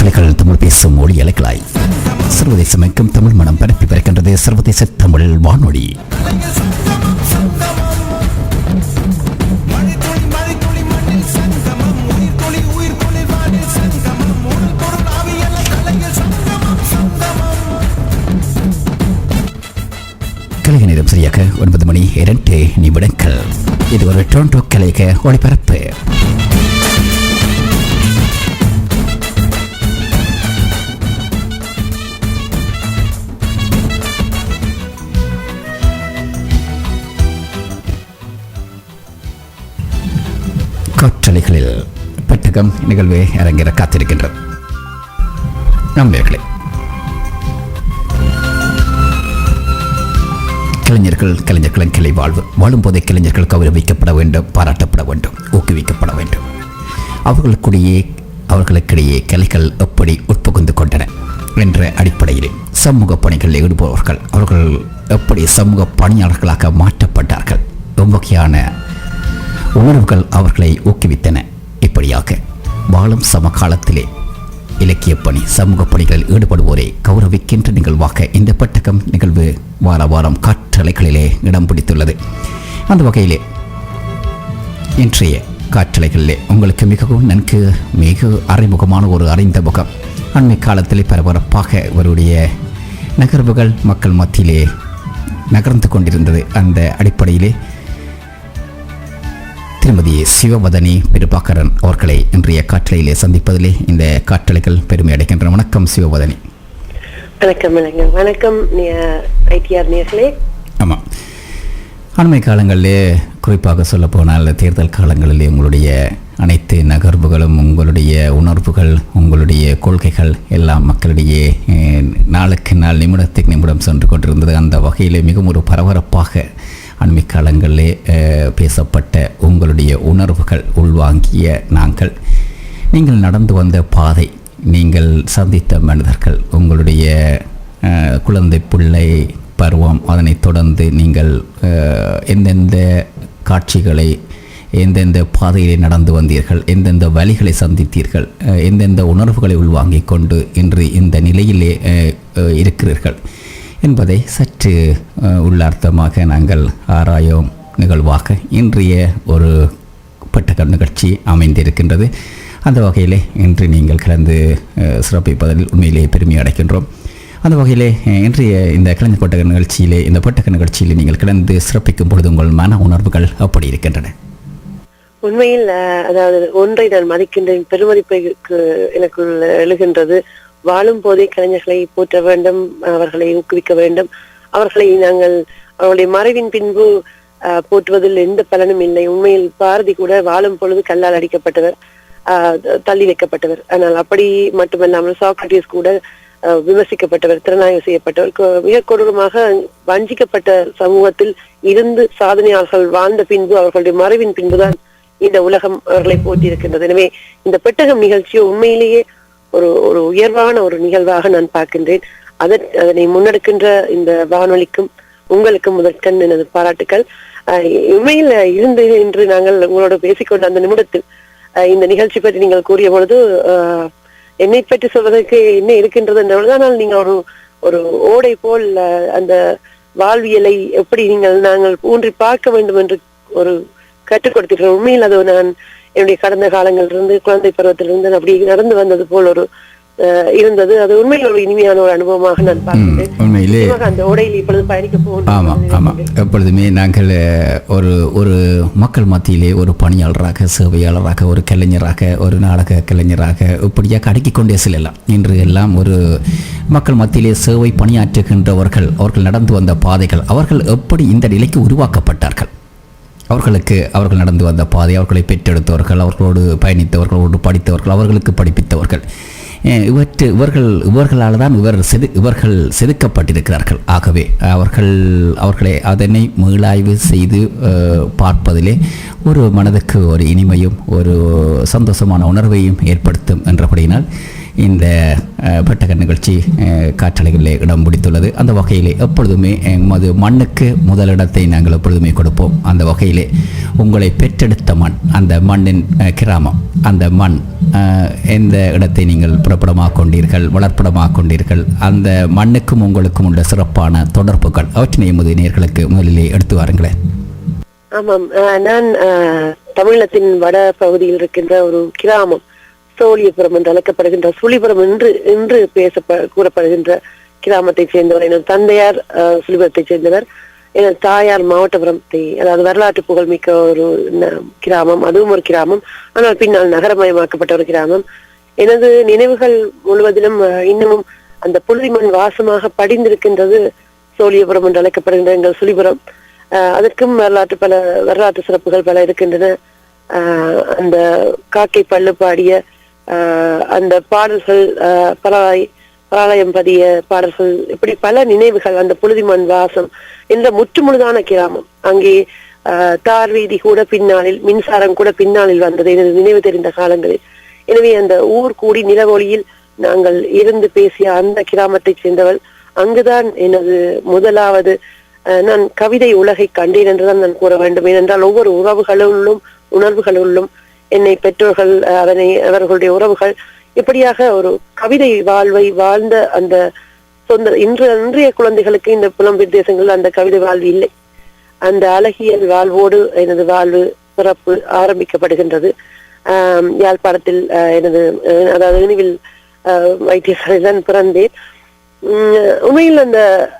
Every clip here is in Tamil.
காற்றலைகள் தமிழ் பேசும் ஒளி அலைகளாய் சர்வதேசமெங்கும் தமிழ் மனம் பரப்பி வருகின்றது. சர்வதேச தமிழ் வானொலி. கலைக நேரம் சரியாக 9:02. இது ஒரு டொரண்டோ கலைக ஒளிபரப்பு. காற்றலைகளில் பெட்டகம் நிகழ்வு அரங்கேற காத்திருக்கின்றது. நண்பர்களே, கலைஞர்களின் கிளை வாழும் போதே கலைஞர்கள் கௌரவிக்கப்பட வேண்டும், பாராட்டப்பட வேண்டும், ஊக்குவிக்கப்பட வேண்டும். அவர்களுக்கிடையே கலைகள் எப்படி உட்புகுந்து கொண்டன என்ற அடிப்படையில் சமூக பணிகளில் ஈடுபடுபவர்கள் அவர்கள் எப்படி சமூக பணியாளர்களாக மாற்றப்பட்டார்கள், வகையான உணர்வுகள் அவர்களை ஊக்குவித்தன. இப்படியாக வாழும் சமகாலத்திலே இலக்கிய பணி சமூக பணிகளில் ஈடுபடுவோரை கௌரவிக்கின்ற நிகழ்வாக இந்த பெட்டகம் நிகழ்வு வாரம் காற்றலைகளிலே இடம் பிடித்துள்ளது. அந்த வகையிலே இன்றைய காற்றலைகளிலே உங்களுக்கு மிக அறிமுகமான ஒரு அறிந்த முகம், அண்மை காலத்திலே பரபரப்பாக அவருடைய நகர்வுகள் மக்கள் மத்தியிலே நகர்ந்து கொண்டிருந்தது. அந்த அடிப்படையிலே திருமதி சிவவதனி பெருபாக்கரன் அவர்களை இன்றைய காற்றலையிலே சந்திப்பதிலே இந்த காற்றலைகள் பெருமை அடைக்கின்றன. வணக்கம் சிவவதனி. வணக்கம். வணக்கம் ஐடிஆர் நேயர்களே. ஆமாம், அண்மை காலங்களிலே குறிப்பாக சொல்ல போனால் தேர்தல் காலங்களிலே உங்களுடைய அனைத்து நகர்வுகளும், உங்களுடைய உணர்வுகள், உங்களுடைய கொள்கைகள் எல்லாம் மக்களிடையே நாளுக்கு நாள் நிமிடத்துக்கு நிமிடம் சென்று கொண்டிருந்தது. அந்த வகையிலே மிகவும் ஒரு பரபரப்பாக அண்மை காலங்களிலே பேசப்பட்ட உங்களுடைய உணர்வுகள் உள்வாங்கிய நீங்கள் நடந்து வந்த பாதை, நீங்கள் சந்தித்த மனிதர்கள், உங்களுடைய குழந்தை பிள்ளை பருவம், அதனைத் தொடர்ந்து நீங்கள் எந்தெந்த காட்சிகளை, எந்தெந்த பாதையிலே நடந்து வந்தீர்கள், எந்தெந்த வழிகளை சந்தித்தீர்கள், எந்தெந்த உணர்வுகளை உள்வாங்கிக் கொண்டு இன்று இந்த நிலையிலே இருக்கிறீர்கள் என்பதை சற்று உள்ளார்த்தமாக நாங்கள் ஆராயும் நிகழ்வாக இன்றைய ஒரு பெட்டகம் நிகழ்ச்சி அமைந்திருக்கின்றது. அந்த வகையிலே இன்று நீங்கள் கலந்து சிறப்பிப்பதில் உண்மையிலே பெருமை அடைக்கின்றோம். அந்த வகையிலே இன்றைய இந்த கலைஞர் பெட்டக நிகழ்ச்சியிலே நீங்கள் கலந்து சிறப்பிக்கும் பொழுது உங்கள் மன உணர்வுகள் அப்படி இருக்கின்றன? உண்மையில் அதாவது ஒன்றை நான் மதிக்கின்றேன், பெருமதிப்புக்கு எனக்குள் எழுகின்றது. வாழும் போதே கலைஞர்களை போற்ற வேண்டும், அவர்களை ஊக்குவிக்க வேண்டும். அவர்களை நாங்கள் அவருடைய மறைவின் பின்பு போற்றுவதில் எந்த பலனும் இல்லை. உண்மையில் பாரதி கூட வாழும் பொழுது கல்லால் அடிக்கப்பட்டவர், தள்ளி வைக்கப்பட்டவர். ஆனால் அப்படி மட்டுமல்லாமல் சாக்ரட்டிஸ் கூட விமர்சிக்கப்பட்டவர், திறனாய்வு செய்யப்பட்டவர், மிக கொடூரமாக வஞ்சிக்கப்பட்ட சமூகத்தில் இருந்து சாதனையாளர்கள் வாழ்ந்த பின்பு, அவர்களுடைய மறைவின் பின்புதான் இந்த உலகம் அவர்களை போற்றியிருக்கின்றது. எனவே இந்த பெட்டகம் நிகழ்ச்சியோ உண்மையிலேயே ஒரு உயர்வான ஒரு நிகழ்வாக நான் பார்க்கின்றேன். அதனை முன்னெடுக்கின்ற இந்த வானொலிக்கும் உங்களுக்கும் முதற்கண் எனது பாராட்டுக்கள். உண்மையில் இருந்து இன்று நாங்கள் உங்களோட பேசிக்கொண்ட அந்த நிமிடத்தில் இந்த நிகழ்ச்சி பற்றி நீங்கள் கூறிய பொழுது என்னை பற்றி சொல்வதற்கு என்ன இருக்கின்றது என்றால், ஆனால் நீங்கள் ஒரு ஓடை போல் அந்த வாழ்வியலை எப்படி நாங்கள் ஊன்றி பார்க்க வேண்டும் என்று ஒரு கற்றுக் கொடுத்தீர்கள். உண்மையில் அது நான் என்னுடைய கடந்த காலங்களிலிருந்து, குழந்தை பருவத்திலிருந்து அப்படி நடந்து வந்தது போல் ஒரு இருந்தது. அது உண்மையில் ஒரு இனிமையான ஒரு அனுபவமாக நான் பார்க்கிறேன். உண்மையிலே அந்த ஓடையில் இப்பொழுது பயணிக்க போகிறோம். ஆமாம், எப்பொழுதுமே நாங்கள் ஒரு மக்கள் மத்தியிலே ஒரு பணியாளராக, சேவையாளராக, ஒரு கலைஞராக, ஒரு நாடக கலைஞராக இப்படியாக அடுக்கிக் கொண்டே செல்லலாம். இன்று எல்லாம் ஒரு மக்கள் மத்தியிலே சேவை பணியாற்றுகின்றவர்கள், அவர்கள் நடந்து வந்த பாதைகள், அவர்கள் எப்படி இந்த நிலைக்கு உருவாக்கப்பட்டார்கள், அவர்கள் நடந்து வந்த பாதை, அவர்களை பெற்றெடுத்தவர்கள், அவர்களோடு பயணித்தவர்களோடு படித்தவர்கள், அவர்களுக்கு படிப்பித்தவர்கள், இவர்களால் தான் இவர்கள் செதுக்கப்பட்டிருக்கிறார்கள். ஆகவே அவர்களை அதனை மீளாய்வு செய்து பார்ப்பதிலே ஒரு மனதுக்கு ஒரு இனிமையும் ஒரு சந்தோஷமான உணர்வையும் ஏற்படுத்தும் என்றபடியினால் இந்த பெட்டக நிகழ்ச்சி காற்றலைகளிலே இடம் பிடித்துள்ளது. அந்த வகையிலே எப்பொழுதுமே மண்ணுக்கு முதலிடத்தை நாங்கள் எப்பொழுதுமே கொடுப்போம். அந்த வகையிலே உங்களை பெற்றெடுத்த மண், அந்த மண்ணின் கிராமம், அந்த மண் எந்த இடத்தை நீங்கள் புறப்படமாக கொண்டீர்கள், வளர்ப்படமாக கொண்டீர்கள், அந்த மண்ணுக்கும் உங்களுக்கும் உள்ள சிறப்பான தொடர்புகள் அவற்றினை எமது நேயர்களுக்கு முதலிலே எடுத்து வாருங்களேன். ஆமாம், நான் தமிழகத்தின் வட பகுதியில் இருக்கின்ற ஒரு கிராமம் சோழியபுரம் என்று அழைக்கப்படுகின்ற சுழிபுரம் என்று கூறப்படுகின்ற கிராமத்தைச் சேர்ந்தவர். எனது தந்தையார் சுழிபுரத்தைச் சேர்ந்தவர். எனது தாயார் மாவட்டபுரத்தை, அதாவது வரலாற்று புகழ்மிக்க ஒரு கிராமம், அதுவும் ஒரு கிராமம், ஆனால் பின்னால் நகரமயமாக்கப்பட்ட ஒரு கிராமம். எனது நினைவுகள் முழுவதிலும் இன்னமும் அந்த புழுதி மண் வாசமாக படிந்திருக்கின்றது சோழியபுரம் என்று அழைக்கப்படுகின்ற எங்கள் சுழிபுரம். அதற்கும் வரலாற்று சிறப்புகள் பல இருக்கின்றன. அந்த காக்கை பள்ளு பாடிய அந்த பாடல்கள், பராலயம் பதிய பாடல்கள், இப்படி பல நினைவுகள். அந்த புழுதிமண் வாசம் என்ற முற்றுமுழுதான கிராமம். அங்கே தார் வீதி கூட பின்னாளில், மின்சாரம் கூட பின்னாளில் வந்தது எனது நினைவு தெரிந்த காலங்களில். எனவே அந்த ஊர் கூடி நிலவொளியில் நாங்கள் இருந்து பேசிய அந்த கிராமத்தைச் சேர்ந்தவள். அங்குதான் எனது முதலாவது நான் கவிதை உலகை கண்டேன் என்றுதான் நான் கூற வேண்டும். ஏனென்றால் ஒவ்வொரு உணர்வுகளுள்ளும் என்னை பெற்றோர்கள், அவர்களுடைய உறவுகள் இப்படியாக ஒரு கவிதை வாழ்வை வாழ்ந்த அந்த இன்றைய குழந்தைகளுக்கு இந்த புலம்பெயர் தேசங்களில் அந்த கவிதை வாழ்வு இல்லை. அந்த அழகியல் வாழ்வோடு எனது வாழ்வு பிறப்பு ஆரம்பிக்கப்படுகின்றது. யாழ்ப்பாணத்தில் எனது அதாவது நினைவில் வைத்தியசாலையில் தான் பிறந்தேன். உண்மையில்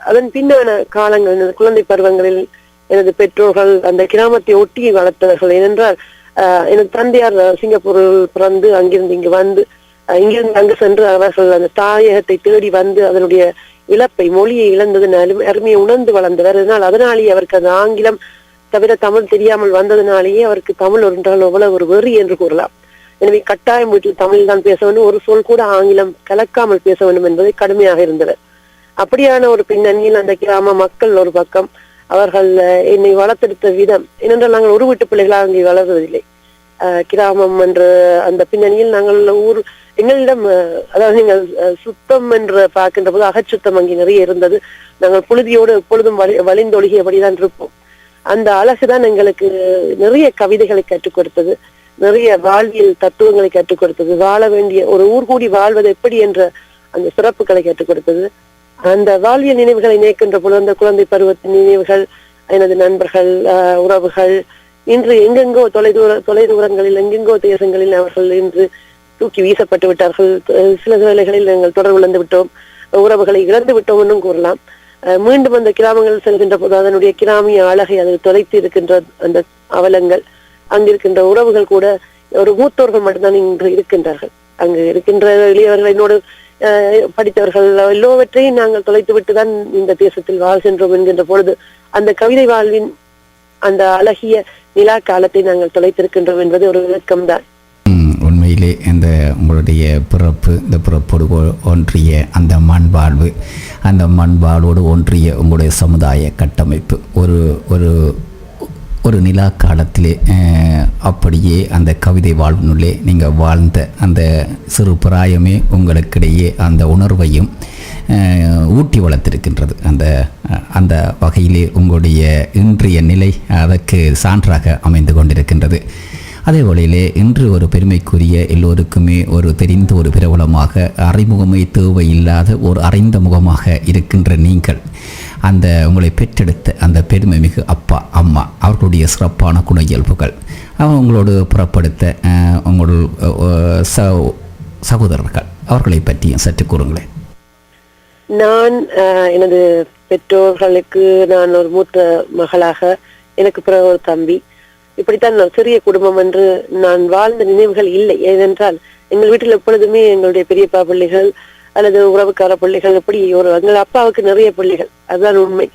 அதன் பின்னான காலங்கள், எனது குழந்தை பருவங்களில் எனது பெற்றோர்கள் அந்த கிராமத்தை ஒட்டி வளர்த்தவர்கள். ஏனென்றால் எனது தந்தையார் சிங்கப்பூரில் பிறந்து அங்கிருந்து இங்கு வந்து, இங்கிருந்து அங்கு சென்று அவர்கள் அந்த தாயகத்தை தேடி வந்து அதனுடைய இழப்பை, மொழியை இழந்ததினாலும் அருமையை உணர்ந்து வளர்ந்தவர். அதனாலேயே அவருக்கு அந்த ஆங்கிலம் தவிர தமிழ் தெரியாமல் வந்ததினாலேயே அவருக்கு தமிழ் ஒன்றால் அவ்வளவு ஒரு வெறி என்று கூறலாம். எனவே கட்டாயம் வீட்டில் தமிழ் தான் பேச வேண்டும், ஒரு சொல் கூட ஆங்கிலம் கலக்காமல் பேச வேண்டும் என்பதை கடுமையாக இருந்தவர். அப்படியான ஒரு பின்னணியில் அந்த கிராம மக்கள் ஒரு பக்கம், அவர்கள் என்னை வளர்த்தெடுத்த விதம், ஏனென்றால் நாங்கள் ஒரு வீட்டு பிள்ளைகளாக அங்கே வளர்வதில்லை. கிராமம் என்ற அந்த பின்னணியில் நாங்கள் எங்களிடம், அதாவது நீங்கள் சுத்தம் என்று பார்க்கின்ற போது அகச்சுத்தம் அங்கே நிறைய இருந்தது. நாங்கள் புழுதியோடு எப்பொழுதும் வழிந்தொழுகியபடிதான் இருப்போம். அந்த அழகுதான் எங்களுக்கு நிறைய கவிதைகளை கற்றுக் கொடுத்தது, நிறைய வாழ்வியல் தத்துவங்களை கற்றுக் கொடுத்தது, வாழ வேண்டிய ஒரு ஊர் கூடி வாழ்வது எப்படி என்ற அந்த சிறப்புகளை கற்றுக் கொடுத்தது. அந்த வாழ்வியல் நினைவுகளை நினைக்கின்ற பொழுது அந்த குழந்தை பருவத்தின் நினைவுகள், எனது நண்பர்கள், உறவுகள் இன்று எங்கெங்கோ தொலைதூரங்களில் எங்கெங்கோ தேசங்களில் அவர்கள் இன்று தூக்கி வீசப்பட்டு விட்டார்கள். சில வேளைகளில் நாங்கள் தொடர்பு இழந்து விட்டோம், உறவுகளை இழந்து விட்டோம் என்றும் கூறலாம். மீண்டும் அந்த கிராமங்கள் செல்கின்ற போது அதனுடைய கிராமிய அழகை அது தொலைத்து இருக்கின்ற அந்த அவலங்கள், அங்கிருக்கின்ற உறவுகள் கூட ஒரு மூத்தோர்கள் மட்டும்தான் இன்று இருக்கின்றார்கள். அங்கு இருக்கின்ற இளையவர்கள், என்னோடு படித்தவர்கள் எல்லோவற்றையும் நாங்கள் தொலைத்து விட்டுதான் இந்த தேசத்தில் வாழ்கின்றோம் என்கின்ற பொழுது அந்த கவிதை வாழ்வின் அந்த அழகிய நிலா காலத்தை நாங்கள் தொலைத்திருக்கின்றோம் என்பது ஒரு விளக்கம்தான். உண்மையிலே இந்த உங்களுடைய பிறப்பு, இந்த பிறப்போடு ஒன்றிய அந்த மண் வாழ்வு, அந்த மண் வாழ்வோடு ஒன்றிய உங்களுடைய சமுதாய கட்டமைப்பு, ஒரு நிலா காலத்திலே அப்படியே அந்த கவிதை வாழ்வினுள்ளே நீங்கள் வாழ்ந்த அந்த சிறு பிராயமே உங்களுக்கிடையே அந்த உணர்வையும் ஊட்டி வளர்த்திருக்கின்றது. அந்த வகையிலே உங்களுடைய இன்றைய நிலை அதற்கு சான்றாக அமைந்து கொண்டிருக்கின்றது. அதே வேளையிலே இன்று ஒரு பெருமைக்குரிய, எல்லோருக்குமே ஒரு தெரிந்த ஒரு பிரபலமாக, அறிமுகமே தேவையில்லாத ஒரு அறிந்த முகமாக இருக்கின்ற நீங்கள், அந்த உங்களை பெற்றெடுத்த அந்த பெருமை மிகு அப்பா அம்மா அவர்களுடைய சிறப்பான குண இயல்புகள், உங்களோடு புறப்படுத்த உங்கள் சகோதரர்கள், அவர்களை பற்றியும் சற்று கூறுங்களேன். நான் எனது பெற்றோர்களுக்கு நான் ஒரு மூத்த மகளாக, எனக்கு பிறகு ஒரு தம்பி, இப்படித்தான் சிறிய குடும்பம் என்று நான் வாழ்ந்த நினைவுகள் இல்லை. ஏனென்றால் எங்கள் வீட்டில் எப்பொழுதுமே எங்களுடைய பெரியப்பா பிள்ளைகள் அல்லது உறவுக்கார பிள்ளைகள், எப்படி எங்கள் அப்பாவுக்கு நிறைய பிள்ளைகள், அதுதான் உண்மை.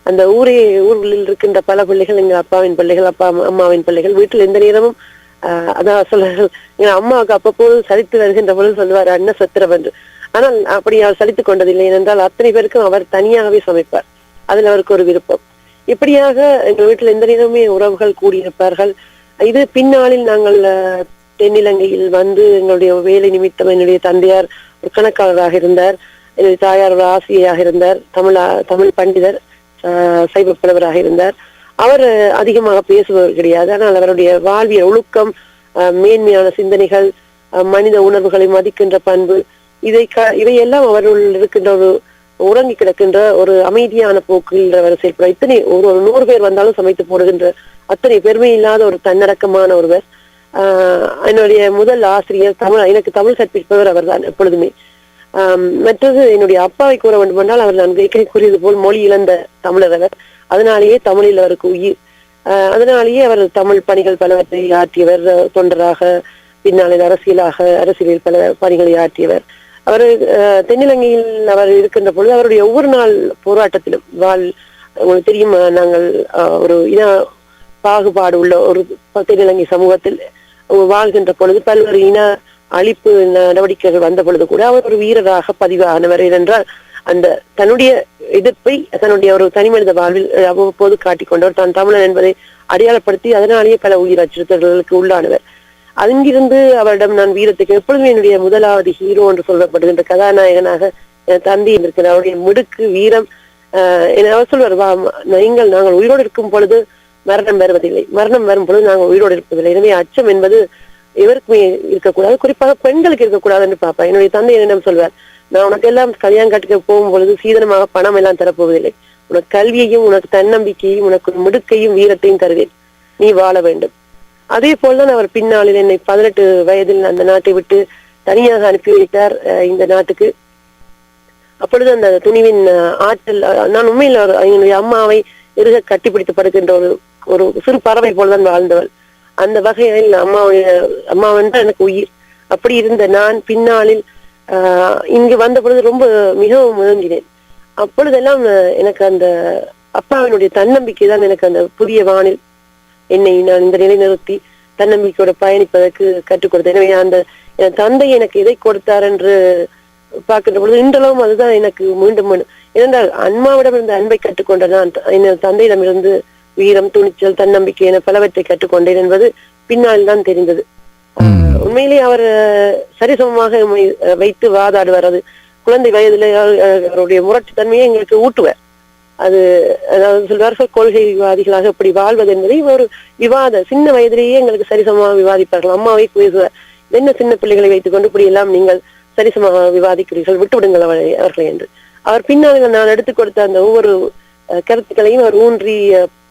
அந்த ஊர்களில் இருக்கின்ற பல பிள்ளைகள் எங்கள் அப்பாவின் பிள்ளைகள், அம்மாவின் பிள்ளைகள். வீட்டில் எந்த நேரமும் அதான் சொல்லுங்கள், எங்கள் அம்மாவுக்கு அப்பப்போது சலித்து வருகின்ற பொழுது சொல்லுவார் அண்ணன் சத்திரம் என்று. ஆனால் அப்படி அவர் சலித்துக் கொண்டதில்லை. ஏனென்றால் அத்தனை பேருக்கும் அவர் தனியாகவே சமைப்பார், அதில் அவருக்கு ஒரு விருப்பம். இப்படியாக எங்கள் வீட்டில் எந்த நேரமே உறவுகள் கூடியிருப்பார்கள். இது பின்னாளில் நாங்கள் தென்னிலங்கையில் வந்து எங்களுடைய வேலை நிமித்தம் என்னுடைய தந்தையார் ஒரு கணக்காளராக இருந்தார், என்னுடைய தாயார் ஒரு ஆசிரியராக இருந்தார், தமிழ் பண்டிதர், சைவ புலவராக இருந்தார். அவர் அதிகமாக பேசுபவர் கிடையாது. ஆனால் அவருடைய வாழ்வியல் ஒழுக்கம், மேன்மையான சிந்தனைகள், மனித உணர்வுகளை மதிக்கின்ற பண்பு, இவையெல்லாம் அவருள் இருக்கின்ற ஒரு உறங்கி கிடக்கின்ற ஒரு அமைதியான போக்கில் அவர் செயல்பட இத்தனை ஒரு 100 பேர் வந்தாலும் சமைத்து போடுகின்ற அத்தனை பெருமை இல்லாத ஒரு தன்னடக்கமான ஒருவர். என்னுடைய முதல் ஆசிரியர் எனக்கு தமிழ் கற்பிப்பவர் அவர் தான் எப்பொழுதுமே. மற்றது என்னுடைய அப்பாவை கூற வேண்டும் என்றால் அவர் நான் கூறியது போல் மொழி இழந்த தமிழர் அவர். அதனாலேயே தமிழில் அவருக்கு உயிர். அதனாலேயே அவர் தமிழ் பணிகள் பலவற்றை ஆற்றியவர். தொண்டராக, பின்னாளில் அரசியலில் பல பணிகளை ஆற்றியவர். அவர் தென்னிலங்கையில் அவர் இருக்கின்ற பொழுது அவருடைய ஒவ்வொரு நாள் போராட்டத்திலும் உங்களுக்கு தெரியும், நாங்கள் ஒரு இன பாகுபாடு உள்ள ஒரு தென்னிலங்கை சமூகத்தில் வாழ்கின்ற பொழுது பல்வேறு இன அழிப்பு நடவடிக்கைகள் வந்த பொழுது கூட அவர் ஒரு வீரராக பதிவானவர். ஏனென்றால் அந்த தன்னுடைய எதிர்ப்பை தன்னுடைய ஒரு தனிமனித வாழ்வில் அவ்வப்போது காட்டிக்கொண்டவர். தான் தமிழன் என்பதை அடையாளப்படுத்தி அதனாலேயே பல உயிர் அச்சுறுத்தல்களுக்கு உள்ளானவர். அங்கிருந்து அவரிடம் நான் வீரத்துக்கு எப்பொழுதுமே என்னுடைய முதலாவது ஹீரோ என்று சொல்லப்படுகின்ற கதாநாயகனாக என் தந்தை இருக்கிறார். அவருடைய மிடுக்கு, வீரம். அவர் சொல்வார், நாங்கள் உயிரோடு இருக்கும் பொழுது மரணம் வருவதில்லை, மரணம் வரும் பொழுது நாங்கள் உயிரோடு இருப்பதில்லை. எனவே அச்சம் என்பது எவருக்குமே இருக்கக்கூடாது, குறிப்பாக பெண்களுக்கு இருக்கக்கூடாது என்று பார்ப்பேன். என்னுடைய தந்தை என்னிடம் சொல்வார், நான் உனக்கு எல்லாம் கல்யாணம் கட்டுக்க போகும் பொழுது சீதனமாக பணம் எல்லாம் தரப்போவதில்லை, உனக்கு கல்வியையும் உனக்கு தன்னம்பிக்கையும் உனக்கு மிடுக்கையும் வீரத்தையும் தருவேன், நீ வாழ வேண்டும். அதே போல்தான் அவர் பின்னாளில் என்னை 18 வயதில் அந்த நாட்டை விட்டு தனியாக அனுப்பி வைத்தார் இந்த நாட்டுக்கு. அப்பொழுது அந்த துணிவின் ஆற்றல், நான் உண்மையில் என்னுடைய அம்மாவை இறுக கட்டிப்பிடித்து படுகின்ற ஒரு சிறு பறவை போல்தான் வாழ்ந்தவள். அந்த வகையில் அம்மாவென்றால் எனக்கு உயிர். அப்படி இருந்த நான் பின்னாளில் இங்கு வந்த பொழுது ரொம்ப மிகவும் முழங்கினேன். அப்பொழுதெல்லாம் எனக்கு அந்த அப்பாவினுடைய தன்னம்பிக்கை தான் எனக்கு அந்த புதிய வானில் என்னை நான் இந்த நிலைநிறுத்தி தன்னம்பிக்கையோட பயணிப்பதற்கு கற்றுக் கொடுத்தேன். எனவே அந்த என் தந்தை எனக்கு எதை கொடுத்தார் என்று பார்க்கின்ற பொழுது இன்றளவும் அதுதான் எனக்கு மீண்டும் ஏனென்றால் அம்மாவிடம் இருந்த அன்பை கற்றுக்கொண்ட நான் என் தந்தையிடமிருந்து வீரம், துணிச்சல், தன்னம்பிக்கை என பலவற்றை கற்றுக்கொண்டேன் என்பது பின்னால் தான் தெரிந்தது. உண்மையிலேயே அவர் சரிசமமாக வைத்து வாதாடுவார். அது குழந்தை வயதில் அவருடைய முரட்டுத்தன்மையை எங்களுக்கு ஊட்டுவார். அது அதாவது சொல்வார்கள், கொள்கைவாதிகளாக எப்படி வாழ்வது என்பதை ஒரு சின்ன வயதிலேயே எங்களுக்கு சரிசமமாக விவாதிப்பார்கள். அம்மாவை பேசுவார், என்ன சின்ன பிள்ளைகளை வைத்துக் கொண்டு இப்படி எல்லாம் நீங்கள் சரிசமமாக விவாதிக்கிறீர்கள், விட்டுவிடுங்கள் அவர்களை என்று. அவர் பின்னால் நான் எடுத்துக் கொடுத்த அந்த ஒவ்வொரு கருத்துக்களையும் அவர் ஊன்றி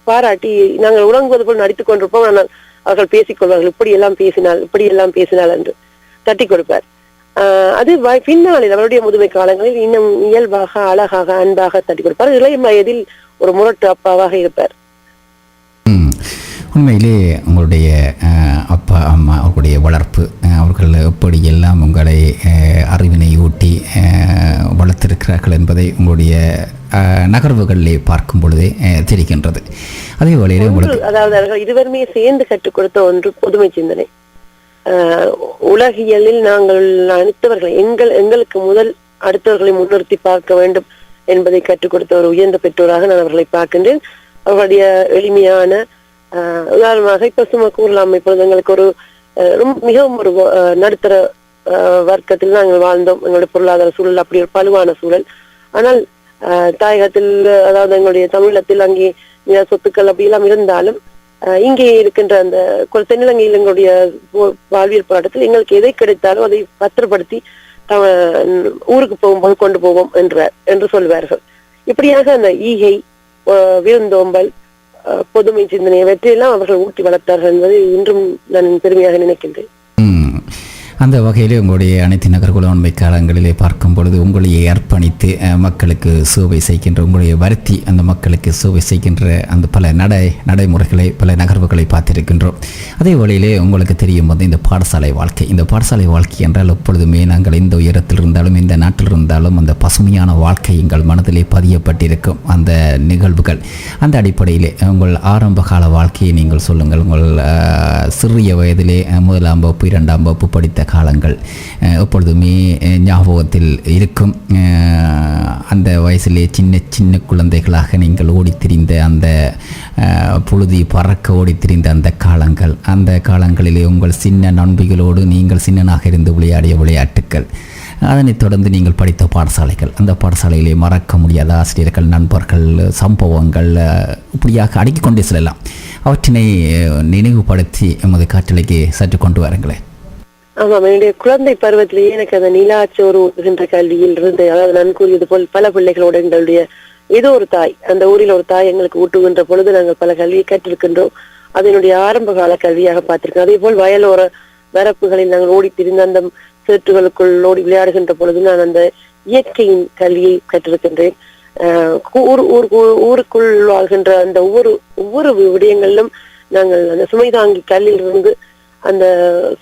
பாராட்டி, நாங்கள் உறங்குவது போல் நடித்துக் கொண்டிருப்போம், ஆனால் அவர்கள் பேசிக்கொள்வார்கள், இப்படி எல்லாம் பேசினாள் என்று தட்டி கொடுப்பார். அது பின்னாளில் அவருடைய முதுமை காலங்களில் இன்னும் இயல்பாக, அழகாக, அன்பாக தட்டி கொடுப்பார். இளைய வயதில் ஒரு முரட்டு அப்பாவாக இருப்பார். உண்மையிலே உங்களுடைய அப்பா அம்மா அவர்களுடைய வளர்ப்பு, அவர்கள் எப்படியெல்லாம் உங்களை அறிவினை ஊட்டி வளர்த்திருக்கிறார்கள் என்பதை உங்களுடைய நகர்வுகளிலே பார்க்கும் பொழுதே தெரிகின்றது. அதே வேளையிலே உங்களுக்கு அதாவது அவர்கள் இருவருமே சேர்ந்து கற்றுக் கொடுத்த ஒன்று பொதுமை சிந்தனை. உலகியலில் நாங்கள் அனைத்தவர்கள் எங்களுக்கு முதல் அடுத்தவர்களை முன்னிறுத்தி பார்க்க வேண்டும் என்பதை கற்றுக் கொடுத்த ஒரு உயர்ந்த பெற்றோராக நான் அவர்களை பார்க்கின்றேன். அவர்களுடைய எளிமையான உதாரணமாக இப்ப சும்மா கூறலாம், இப்பொழுது எங்களுக்கு ஒரு மிகவும் ஒரு நடுத்தர வர்க்கத்தில் நாங்கள் வாழ்ந்தோம். எங்களுடைய பொருளாதார சூழல் அப்படி ஒரு பழுவான சூழல். ஆனால் தாயகத்தில், அதாவது எங்களுடைய தமிழகத்தில் அங்கே சொத்துக்கள் அப்படி எல்லாம் இருந்தாலும் இங்கே இருக்கின்ற அந்த தென்னிலங்கையில் எங்களுடைய வாழ்வியல் போராட்டத்தில் எங்களுக்கு எதை கிடைத்தாலும் அதை பத்திரப்படுத்தி ஊருக்கு போகும்போது கொண்டு போவோம் என்று சொல்வார்கள். இப்படியாக அந்த ஈகை, விருந்தோம்பல், பொதுமை சிந்தனை இவற்றையெல்லாம் அவர்கள் ஊட்டி வளர்த்தார்கள் என்பதை இன்றும் நான் பெருமையாக நினைக்கின்றேன். அந்த வகையிலே உங்களுடைய அனைத்து நகர்குல உண்மை காலங்களிலே பார்க்கும் பொழுது உங்களையே அர்ப்பணித்து மக்களுக்கு சேவை செய்கின்ற, உங்களுடைய வருத்தி அந்த மக்களுக்கு சேவை செய்கின்ற அந்த பல நடைமுறைகளை, பல நகர்வுகளை பார்த்திருக்கின்றோம். அதே வழியிலே உங்களுக்கு தெரியும் போது இந்த பாடசாலை வாழ்க்கை என்றால் எப்பொழுதுமே நாங்கள் எந்த உயரத்தில் இருந்தாலும் எந்த நாட்டில் இருந்தாலும் அந்த பசுமையான வாழ்க்கை எங்கள் மனதிலே பதியப்பட்டிருக்கும் அந்த நிகழ்வுகள். அந்த அடிப்படையிலே உங்கள் ஆரம்ப கால வாழ்க்கையை நீங்கள் சொல்லுங்கள். உங்கள் சிறிய வயதிலே 1ஆம் வகுப்பு 2ஆம் வகுப்பு படித்த காலங்கள் எப்பொழுதுமே ஞாபகத்தில் இருக்கும். அந்த வயசிலே சின்ன குழந்தைகளாக நீங்கள் ஓடித்திரிந்த அந்த புழுதி பறக்க ஓடித்திரிந்த அந்த காலங்களிலே உங்கள் சின்ன நண்பிகளோடு நீங்கள் சின்னனாக இருந்து விளையாடிய விளையாட்டுக்கள், அதனைத் தொடர்ந்து நீங்கள் படித்த பாடசாலைகள், அந்த பாடசாலையிலே மறக்க முடியாத ஆசிரியர்கள், நண்பர்கள், சம்பவங்கள் இப்படியாக அடுக்கிக் கொண்டே செல்லலாம். அவற்றினை நினைவுபடுத்தி எமது காற்றலைக்கு சற்று கொண்டு வாருங்களேன். ஆமாம், என்னுடைய குழந்தை பருவத்திலேயே எனக்கு அந்த நிலாச்சோறு ஊட்டுகின்ற கல்வியில் இருந்து, அதாவது நான் கூறியது போல் பல பிள்ளைகளோட எங்களுடைய ஏதோ ஒரு தாய், அந்த ஊரில் ஒரு தாய் எங்களுக்கு ஊட்டுகின்ற பொழுது நாங்கள் பல கல்வியை கற்றிருக்கின்றோம். அதனுடைய ஆரம்ப கால கல்வியாக பார்த்திருக்கோம். அதே போல் வயலோர வரப்புகளில் நாங்கள் ஓடி திரிந்து அந்த சேற்றுகளுக்குள் ஓடி விளையாடுகின்ற பொழுது நான் அந்த இயற்கையின் கல்வியை கற்றிருக்கின்றேன். ஊருக்குள் வாழ்கின்ற அந்த ஒவ்வொரு விடயங்களிலும் நாங்கள் அந்த சுமைதாங்கி கல்லில் இருந்து அந்த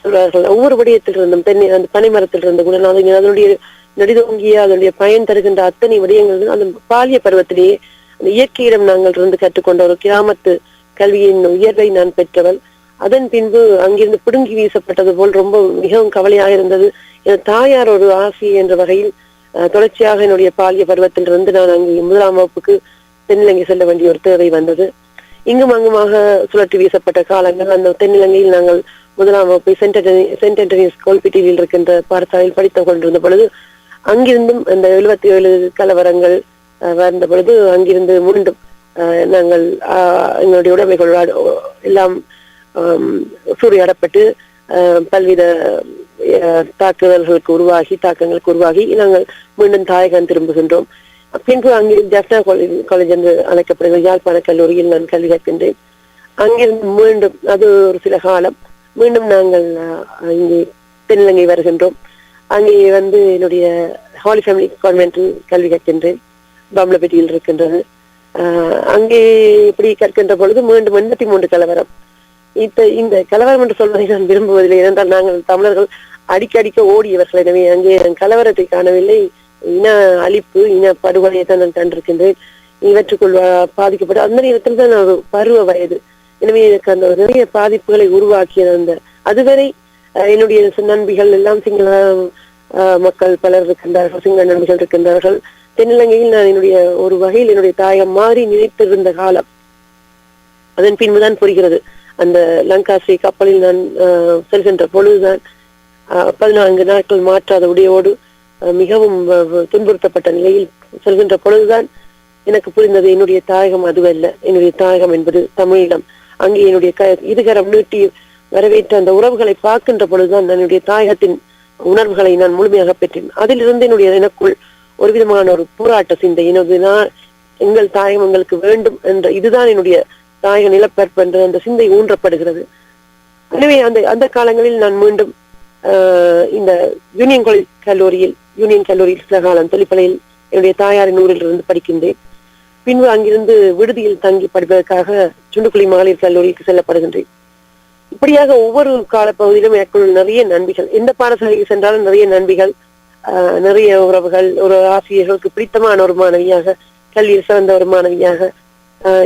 சொல்வார்கள் ஒவ்வொரு விடயத்தில் இருந்தும் அந்த பனைமரத்தில் இருந்து கூட அதனுடைய நெடிதோங்கிய அதனுடைய பயன் தருகின்ற அத்தனை விடயங்கள் அந்த பாலிய பருவத்திலேயே அந்த இயற்கையிடம் நாங்கள் இருந்து கற்றுக்கொண்ட ஒரு கிராமத்து கல்வியின் உயர்வை நான் பெற்றவள். அதன் பின்பு அங்கிருந்து பிடுங்கி வீசப்பட்டது போல் ரொம்ப மிகவும் கவலையாக இருந்தது. என் தாயார் ஒரு ஆசிரியர் என்ற வகையில் தொடர்ச்சியாக என்னுடைய பாலிய பருவத்தில் இருந்து நான் அங்கு 1ஆம் வகுப்புக்கு தென்னிலங்கை செல்ல வேண்டிய ஒரு தேவை வந்தது. இங்கும் அங்குமாக சுழற்றி வீசப்பட்ட காலங்கள். அந்த தென்னிலங்கையில் நாங்கள் 1ஆம் வகுப்பை சென்ட் ஆண்டனிஸ் கோல்பிட்டியில் இருக்கின்ற பாடசாலையில் படித்துக் கொண்டிருந்த பொழுது அங்கிருந்தும் அந்த 77 கலவரங்கள் வந்த பொழுது அங்கிருந்து மீண்டும் நாங்கள் எங்களுடைய உடைமைகள் எல்லாம் சூறையாடப்பட்டு பல்வித தாக்கங்களுக்கு உருவாகி நாங்கள் மீண்டும் தாயகம் திரும்புகின்றோம். பின்பு அங்கிருந்து ஜப்னா காலேஜ் என்று அழைக்கப்படுகிற யாழ்ப்பாண கல்லூரியில் நான் கல்வி கற்கின்றேன். அங்கிருந்து மீண்டும் அது ஒரு சில காலம் மீண்டும் நாங்கள் இங்கே தென்னிலங்கை வருகின்றோம். அங்கே என்னுடைய ஹாலி ஃபேமிலி கான்வென்ட்டில் கல்வி கற்கின்றேன். பம்ளப்பட்டியில் இருக்கின்றது. அங்கே இப்படி கற்கின்ற பொழுது மீண்டும் 83 கலவரம். இந்த கலவரம் என்று சொல்வதை நான் விரும்புவதில்லை. ஏனென்றால் நாங்கள் தமிழர்கள் அடிக்க ஓடியவர்கள். எனவே அங்கே கலவரத்தை காணவில்லை, இன அழிப்பு, இன படுகொலையை தான் நான் கண்டிருக்கின்றேன். இவற்றுக்குள் பாதிக்கப்பட்ட அந்த நேரத்தில் தான் ஒரு பருவ வயது. எனவே எனக்கு அந்த நிறைய பாதிப்புகளை உருவாக்கியது. அதுவரை என்னுடைய நண்பிகள் எல்லாம் சிங்கள மக்கள் பலர் இருக்கின்றார்கள், சிங்கள நண்பிகள் இருக்கின்றார்கள். தென்னிலங்கையில் நான் என்னுடைய ஒரு வகையில் என்னுடைய தாயம் மாறி நினைத்திருந்த காலம் அதன் பின்புதான் புரிகிறது. அந்த லங்காஸ்ரீ கப்பலில் நான் செல்கின்ற பொழுதுதான் 14 நாட்கள் மாற்றாத உடையோடு மிகவும் துன்புறுத்தப்பட்ட நிலையில் செல்கின்ற பொழுதுதான் எனக்கு புரிந்தது, என்னுடைய தாயகம் அதுவல்ல, என்னுடைய தாயகம் என்பது தமிழீழம். அங்கே என்னுடைய இருகரம் நீட்டி வரவேற்ற அந்த உறவுகளை பார்க்கின்ற பொழுதுதான் என்னுடைய தாயகத்தின் உணர்வுகளை நான் முழுமையாக பெற்றேன். அதிலிருந்து எனக்குள் ஒரு விதமான ஒரு போராட்ட சிந்தை, எங்கள் தாயகம் எங்களுக்கு வேண்டும் என்ற, இதுதான் என்னுடைய தாயக நிலப்பரப்பு என்ற அந்த சிந்தை ஊன்றப்படுகிறது. எனவே அந்த காலங்களில் நான் மீண்டும் இந்த யூனியன் கல்லூரியில் சில காலம் தொழிற்பலையில் என்னுடைய தாயாரின் ஊரில் இருந்து படிக்கின்றேன். பின்பு அங்கிருந்து விடுதியில் தங்கி படிப்பதற்காக சுண்டுக்குழி மகளிர் கல்லூரிக்கு செல்லப்படுகின்றேன். இப்படியாக ஒவ்வொரு காலப்பகுதியிலும் எனக்குள் நிறைய நண்பிகள், எந்த பாடசாலைக்கு சென்றாலும் நிறைய நண்பிகள், நிறைய உறவுகள், ஒரு ஆசிரியர்களுக்கு பிடித்தமான ஒரு மாணவியாக, கல்வியில் சிறந்த ஒரு மாணவியாக,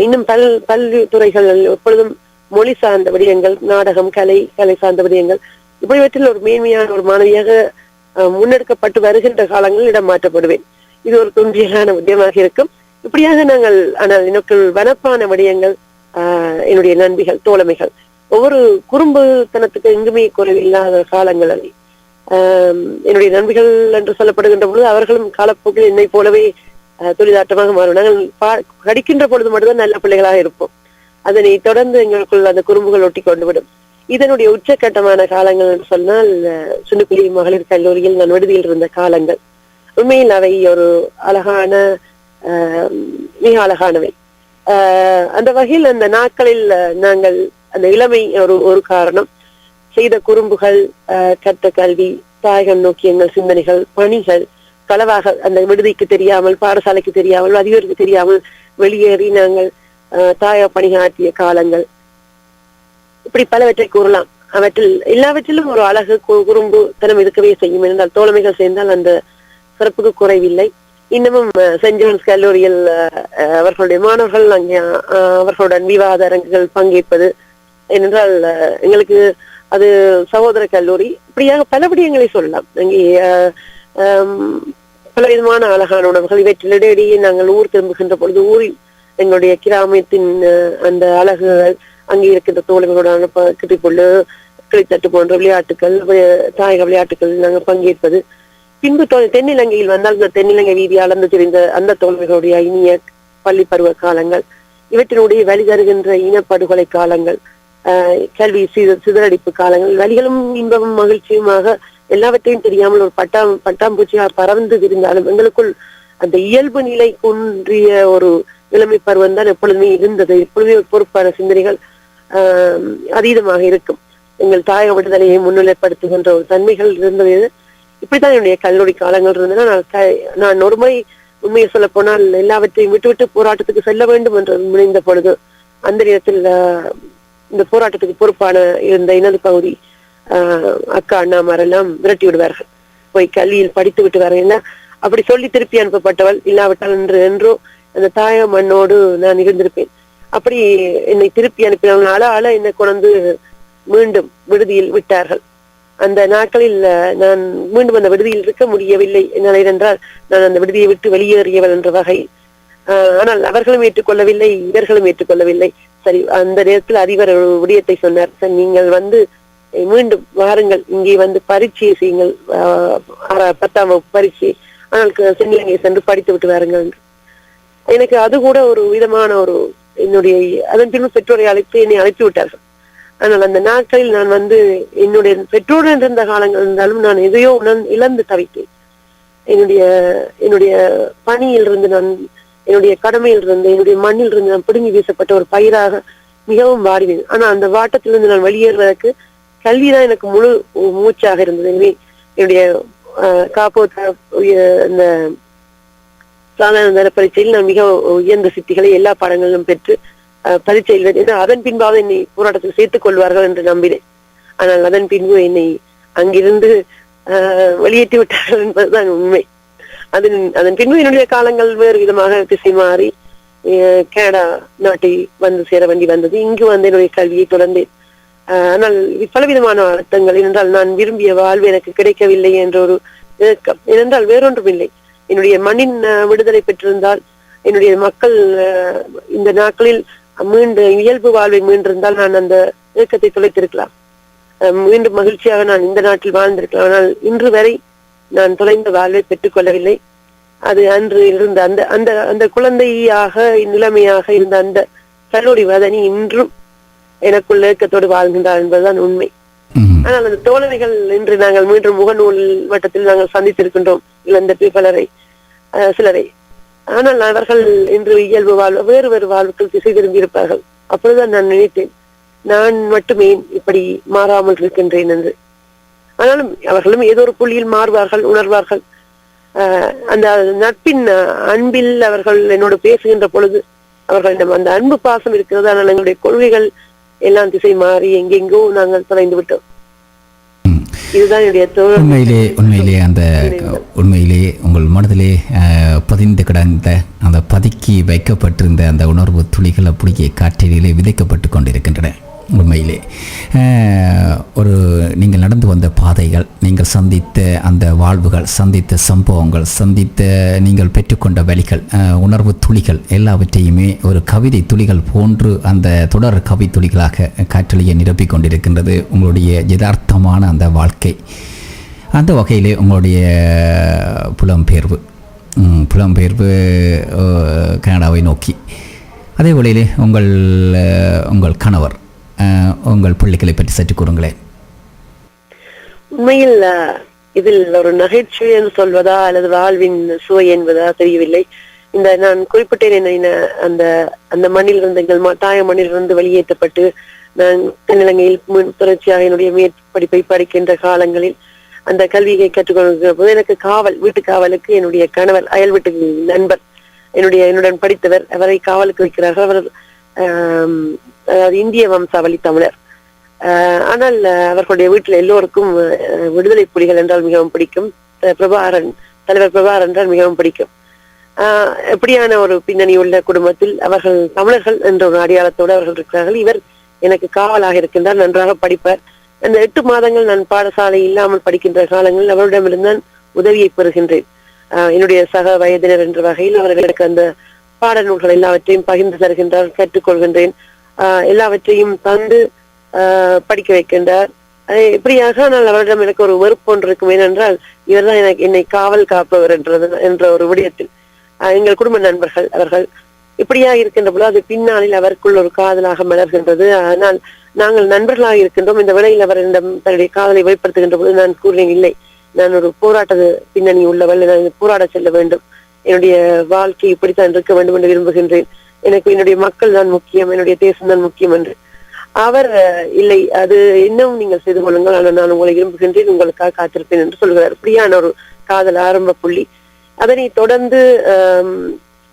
இன்னும் பல்துறைகள் எப்பொழுதும் மொழி சார்ந்த விடயங்கள், நாடகம், கலை சார்ந்த விடயங்கள், இப்படிவற்றில் ஒரு மேன்மையான ஒரு மாணவியாக முன்னெடுக்கப்பட்டு வருகின்ற காலங்களில் இடம் மாற்றப்படுவேன். இது ஒரு துன்பியலான விடயமாக இருக்கும். இப்படியாக நாங்கள், ஆனால் எனக்கு வனப்பான விடயங்கள், என்னுடைய நண்பிகள், தோழமைகள், ஒவ்வொரு குறும்புத்தனத்துக்கு எங்குமே குறைவில்லாத காலங்களில் என்னுடைய நண்பிகள் என்று சொல்லப்படுகின்ற பொழுது அவர்களும் காலப்போக்கில் என்னை போலவே தொழிலாட்டமாக மாறும். நாங்கள் படிக்கின்ற பொழுது மட்டும்தான் நல்ல பிள்ளைகளாக இருப்போம். அதனை தொடர்ந்து எங்களுக்குள் அந்த குறும்புகள் ஒட்டி கொண்டு விடும். இதனுடைய உச்சக்கட்டமான காலங்கள் என்று சொன்னால் சுண்டுக்குழி மகளிர் கல்லூரியில் நான் விடுதியில் இருந்த காலங்கள். உண்மையில் அவை ஒரு அழகான, மிக அழகானவை. அந்த வகையில் அந்த நாட்களில் நாங்கள் அந்த இளமை ஒரு காரணம், செய்த குறும்புகள், கற்ற கல்வி, தாயகம் நோக்கிய எங்கள் சிந்தனைகள், பணிகள், களவாக அந்த விடுதிக்கு தெரியாமல், பாடசாலைக்கு தெரியாமல், அதிபருக்கு தெரியாமல் வெளியேறி நாங்கள் தாய பணியாற்றிய காலங்கள், இப்படி பலவற்றை கூறலாம். அவற்றில் எல்லாவற்றிலும் ஒரு அழகு, குறும்பு தனம் இருக்கவே செய்யும். என்றால் தோழமைகள் சேர்ந்தால் அந்த சிறப்புக்கு குறைவில்லை. இன்னமும் சென்ட் ஜோன்ஸ் கல்லூரியில் அவர்களுடைய மாணவர்கள் அங்கே அவர்களுடன் விவாத அரங்குகள் பங்கேற்பது, ஏனென்றால் எங்களுக்கு அது சகோதர கல்லூரி. இப்படியாக பல விடயங்களை சொல்லலாம். அங்கே பல விதமான அழகான உணவுகள், இவற்றிலிடையே நாங்கள் ஊர் திரும்புகின்ற பொழுது ஊரில் எங்களுடைய கிராமத்தின் அந்த அழகுகள், அங்கே இருக்கின்ற தோழமைகளுடன் கிட்டிப்புள்ளு, கிளித்தட்டு போன்ற விளையாட்டுகள், தாயக விளையாட்டுகள் நாங்கள் பங்கேற்பது, பின்பு தென்னிலங்கையில் வந்தால் இந்த தென்னிலங்கை வீதி அளந்து தெரிந்த அந்த தோழர்களுடைய இனிய பள்ளி பருவ காலங்கள், இவற்றினுடைய வழி தருகின்ற இனப்படுகொலை காலங்கள், கல்வி சிதறடிப்பு காலங்கள், வழிகளும் இன்பமும் மகிழ்ச்சியுமாக எல்லாவற்றையும் தெரியாமல் ஒரு பட்டாம்பூச்சியாக பறந்து விரிந்தாலும் எங்களுக்குள் அந்த இயல்பு நிலை குன்றிய ஒரு இளமை பருவம் தான் எப்பொழுதுமே இருந்தது. எப்பொழுதுமே ஒரு பொறுப்பான சிந்தனைகள் அதீதமாக இருக்கும். எங்கள் தாயக விடுதலையை முன்னிலைப்படுத்துகின்ற ஒரு தன்மைகள் இருந்தது. இப்படித்தான் என்னுடைய கல்லூரி காலங்கள் இருந்தன. நான் ஒரு முறை உண்மையை சொல்ல போனால் எல்லாவற்றையும் விட்டுவிட்டு போராட்டத்துக்கு செல்ல வேண்டும் என்று முனைந்த பொழுது அந்த நேரத்தில் இந்த போராட்டத்துக்கு பொறுப்பான இருந்த இனது பகுதி அக்கா அண்ணாமாரெல்லாம் விரட்டி விடுவார்கள், போய் கல்வியில் படித்து விட்டு வரேன் அப்படி சொல்லி திருப்பி அனுப்பப்பட்டவள். இல்லாவிட்டால் என்றோ அந்த தாய மண்ணோடு நான் இருந்திருப்பேன். அப்படி என்னை திருப்பி அனுப்பினாலும் அழ என்னை கொண்டு மீண்டும் விடுதியில் விட்டார்கள். அந்த நாட்களில் நான் மீண்டும் அந்த விடுதியில் இருக்க முடியவில்லை. என்ன என்றால் நான் அந்த விடுதியை விட்டு வெளியேறியவள் என்ற வகை. ஆனால் அவர்களும் ஏற்றுக்கொள்ளவில்லை, இவர்களும் ஏற்றுக்கொள்ளவில்லை. சரி, அந்த நேரத்தில் அதிபர் ஒரு விடயத்தை சொன்னார். சரி, நீங்கள் மீண்டும் வாருங்கள், இங்கே பரீட்சையை செய்யுங்கள், 10ஆம் வகுப்பு பரீட்சை, ஆனால் தென்னிலங்கை சென்று படித்து விட்டு வாருங்கள் என்று. எனக்கு அது கூட ஒரு விதமான ஒரு என்னுடைய அதன் பின்பு பெற்றோரை அழைத்து என்னை அழைத்து விட்டார்கள். ஆனால் அந்த நாட்களில் நான் என்னுடைய பெற்றோருடன் இருந்த காலங்கள் இருந்தாலும் நான் எதையோ இழந்து தவித்தேன். என்னுடைய பணியில் இருந்து, நான் என்னுடைய கடமையில் இருந்து, என்னுடைய மண்ணில் இருந்து நான் பிடுங்கி வீசப்பட்ட ஒரு பயிராக மிகவும் வாடினேன். ஆனா அந்த வாட்டத்திலிருந்து நான் வெளியேறுவதற்கு கல்விதான் எனக்கு முழு மூச்சாக இருந்தது. எனவே என்னுடைய இந்த சாதாரண பரீட்சையில் நான் மிக உயர்ந்த சித்திகளை எல்லா பாடங்களிலும் பெற்று பரீட்சையில் அதன் பின்பாவது என்னை போராட்டத்தில் சேர்த்துக் கொள்வார்கள் என்று நம்பினேன். ஆனால் அதன் பின்பு என்னை அங்கிருந்து வெளியேற்றி விட்டார்கள் என்பதுதான் உண்மை. அதன் பின்பு என்னுடைய காலங்கள் வேறு விதமாக திசை மாறி கனடா நாட்டை சேர வேண்டி வந்தது. இங்கு என்னுடைய கல்வியை தொடர்ந்தேன். ஆனால் பலவிதமான அர்த்தங்கள். ஏனென்றால் நான் விரும்பிய வாழ்வு எனக்கு கிடைக்கவில்லை என்ற ஒரு இயக்கம். ஏனென்றால் வேறொன்றும் இல்லை. என்னுடைய மண்ணின் விடுதலை பெற்றிருந்தால், என்னுடைய மக்கள் இந்த நாட்களில் இயல்பு வாழ்வை மீண்டிருந்தால் நான் அந்த இயக்கத்தை தொலைத்திருக்கலாம். மீண்டும் மகிழ்ச்சியாக நான் இந்த நாட்டில் வாழ்ந்திருக்கலாம். ஆனால் இன்று வரை நான் தொலைந்த வாழ்வை பெற்றுக் கொள்ளவில்லை. அது அன்று இருந்த அந்த குழந்தையாக நிலைமையாக இருந்த அந்த கல்லூரி வதனி இன்றும் எனக்குள்ள இயக்கத்தோடு வாழ்கின்றார் என்பதுதான் உண்மை. ஆனால் அந்த தோழமைகள் இன்று நாங்கள் மீண்டும் முகநூல் வட்டத்தில் நாங்கள் சந்தித்திருக்கின்றோம் இழந்த சிலரை. ஆனால் அவர்கள் இன்று இயல்பு வாழ்வு வேறு வேறு வாழ்வுகள் திசை திரும்பி இருப்பார்கள். அப்பொழுதுதான் நான் நினைத்தேன், நான் மட்டுமே இப்படி மாறாமல் இருக்கின்றேன் என்று. ஆனாலும் அவர்களும் ஏதோ ஒரு புள்ளியில் மாறுவார்கள், உணர்வார்கள். அந்த நட்பின் அன்பில் அவர்கள் என்னோடு பேசுகின்ற பொழுது அவர்களிடம் அந்த அன்பு பாசம் இருக்கிறது. ஆனால் எங்களுடைய கொள்கைகள் எல்லாம் திசை மாறி எங்கெங்கோ நாங்கள் தொலைந்து விட்டோம். இதுதான் உண்மையிலே உங்கள் மனதிலே பதிந்து கிடந்த அந்த பதுக்கி வைக்கப்பட்டிருந்த அந்த உணர்வு துளிகள் அப்படியே காற்றிலே விதைக்கப்பட்டு கொண்டிருக்கின்றன. உண்மையிலே நீங்கள் நடந்து வந்த பாதைகள், நீங்கள் சந்தித்த அந்த வாழ்வுகள், சந்தித்த சம்பவங்கள், நீங்கள் பெற்றுக்கொண்ட வழிகள், உணர்வு துளிகள் எல்லாவற்றையுமே ஒரு கவிதை துளிகள் போன்று அந்த தொடர் கவி துளிகளாக காற்றலையை நிரப்பிக் கொண்டிருக்கின்றது உங்களுடைய யதார்த்தமான அந்த வாழ்க்கை. அந்த வகையிலே உங்களுடைய புலம்பெயர்வு கனடாவை நோக்கி, அதே வேளையிலே உங்கள் கணவர், உங்கள் பிள்ளைகளை பற்றி சற்று கூறுங்களேன். உண்மையில் இதில் ஒரு நகைச்சுவை என்று சொல்வதா அல்லது வாழ்வின் சுவை என்பதா தெரியவில்லை. நான் குறிப்பிட்டேன், அந்த மண்ணில் இருந்து, எங்கள் தாய மண்ணில் இருந்து வெளியேற்றப்பட்டு நான் தென்னிலங்கையில் தொடர்ச்சியாக என்னுடைய மேற்படிப்பை படிக்கின்ற காலங்களில் அந்த கல்வியை கற்றுக்கொள்கிற போது எனக்கு வீட்டு காவலுக்கு என்னுடைய கணவர், அயல் வீட்டு நண்பர், என்னுடன் படித்தவர், அவரை காவலுக்கு வைக்கிறார்கள். அவர் இந்திய வம்சாவளி தமிழர். ஆனால் அவர்களுடைய வீட்டில் எல்லோருக்கும் விடுதலை புலிகள் என்றால் மிகவும் பிடிக்கும். தலைவர் பிரபாகரன் என்றால் மிகவும் பிடிக்கும். எப்படியான ஒரு பின்னணி உள்ள குடும்பத்தில் அவர்கள் தமிழர்கள் என்ற ஒரு அடையாளத்தோடு அவர்கள் இருக்கிறார்கள். இவர் எனக்கு காவலாக இருக்கின்றார், நன்றாக படிப்பார். அந்த 8 மாதங்கள் நான் பாடசாலை இல்லாமல் படிக்கின்ற காலங்களில் அவரிடமிருந்து நான் உதவியை பெறுகின்றேன். என்னுடைய சக வயதினர் என்ற வகையில் அவர்களுக்கு அந்த பாடநூல்கள் எல்லாவற்றையும் பகிர்ந்து தருகின்றார், கற்றுக்கொள்கின்றேன். எல்லாவற்றையும் தந்து படிக்க வைக்கின்றார். இப்படியாக ஆனால் அவரிடம் எனக்கு ஒரு வெறுப்பு ஒன்று இருக்கும். ஏனென்றால் இவர்தான் எனக்கு என்னை காவல் காப்பவர் என்ற ஒரு விடயத்தில் எங்கள் குடும்ப நண்பர்கள் அவர்கள் இப்படியா இருக்கின்ற போது அது பின்னாளில் அவருக்குள் ஒரு காதலாக மலர்கின்றது. ஆனால் நாங்கள் நண்பர்களாக இருக்கின்றோம். இந்த வேளையில் அவரிடம் தன்னுடைய காதலை வெளிப்படுத்துகின்ற போது நான் கூறினேன், இல்லை, நான் ஒரு போராட்ட பின்னணி உள்ளவள், நான் போராட செல்ல வேண்டும், என்னுடைய வாழ்க்கை இப்படித்தான் இருக்க வேண்டும் என்று விரும்புகின்றேன், எனக்கு என்னுடைய மக்கள் தான் முக்கியம், என்னுடைய தேசம் தான் முக்கியம் என்று. அவர் இல்லை, அது இன்னும் நீங்கள் செய்து கொள்ளுங்கள், ஆனால் நான் உங்களை விரும்புகின்றேன், உங்களுக்காக காத்திருப்பேன் என்று சொல்கிறார். இப்படியான ஒரு காதல் ஆரம்ப புள்ளி. அதனை தொடர்ந்து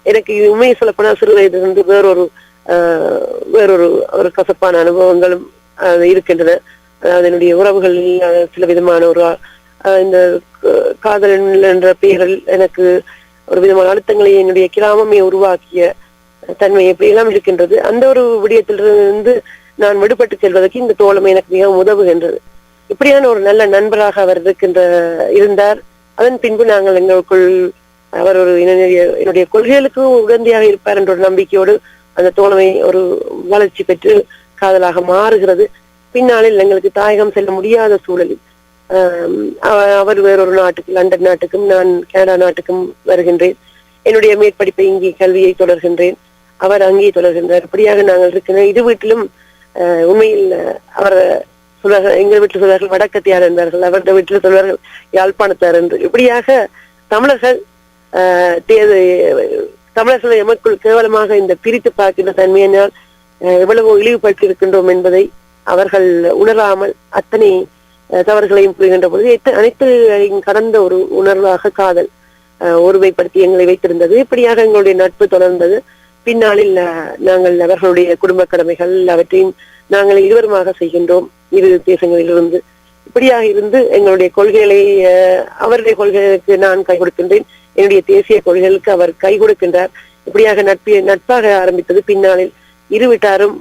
எனக்கு உண்மையை சொல்லப்போனால் சிறு வயதிலிருந்து வேறொரு ஒரு கசப்பான அனுபவங்களும் இருக்கின்றன. அதாவது என்னுடைய உறவுகளில் சில விதமான ஒரு இந்த காதல் என்ற பெயரில் எனக்கு ஒரு விதமான அழுத்தங்களை என்னுடைய கிராமமே உருவாக்கிய தன்மை எப்படியெல்லாம் இருக்கின்றது. அந்த ஒரு விடயத்திலிருந்து நான் விடுபட்டு செல்வதற்கு இந்த தோழமை எனக்கு மிகவும் உதவுகின்றது. இப்படியான ஒரு நல்ல நண்பராக அவர் இருந்தார். அதன் பின்பு நாங்கள் எங்களுக்குள் அவர் ஒரு என்னுடைய கொள்கைகளுக்கு உடந்தையாக இருப்பார் என்ற ஒரு நம்பிக்கையோடு அந்த தோழமை ஒரு வளர்ச்சி பெற்று காதலாக மாறுகிறது. பின்னாளில் எங்களுக்கு தாயகம் செல்ல முடியாத சூழலில் அவர் வேறொரு நாட்டுக்கு, லண்டன் நாட்டுக்கும், நான் கனடா நாட்டுக்கும் வருகின்றேன். என்னுடைய மேற்படிப்பை இங்கே கல்வியை தொடர்கின்றேன், அவர் அங்கே தொடர்கின்றார். இப்படியாக நாங்கள் இருக்கின்ற இரு வீட்டிலும் உண்மையில் அவர் சொல்வார்கள், எங்கள் வீட்டில் சொல்வார்கள் வடக்கத்தியார் என்றார்கள், அவருடைய வீட்டில் சொல்வார்கள் யாழ்ப்பாணத்தார் என்று. இப்படியாக தமிழர்கள் தமிழர்களை எமக்குள் கேவலமாக இந்த பிரித்து பார்க்கின்ற தன்மையினால் எவ்வளவோ இழிவுபட்டு இருக்கின்றோம் என்பதை அவர்கள் உணராமல் அத்தனை தவறுகளையும் புரிகின்ற பொழுது அனைத்தையும் கடந்த ஒரு உணர்வாக காதல் ஒருமைப்படுத்தி எங்களை வைத்திருந்தது. இப்படியாக எங்களுடைய நட்பு தொடர்ந்தது. பின்னாளில் நாங்கள் அவர்களுடைய குடும்ப கடமைகள் அவற்றையும் நாங்கள் இருவருமாக செய்கின்றோம் இரு தேசங்களிலிருந்து. இப்படியாக இருந்து எங்களுடைய கொள்கைகளை அவருடைய கொள்கைகளுக்கு நான் கை கொடுக்கின்றேன், என்னுடைய தேசிய கொள்கைகளுக்கு அவர் கை கொடுக்கின்றார். இப்படியாக நட்பாக ஆரம்பித்தது. பின்னாளில் இரு வீட்டாரும்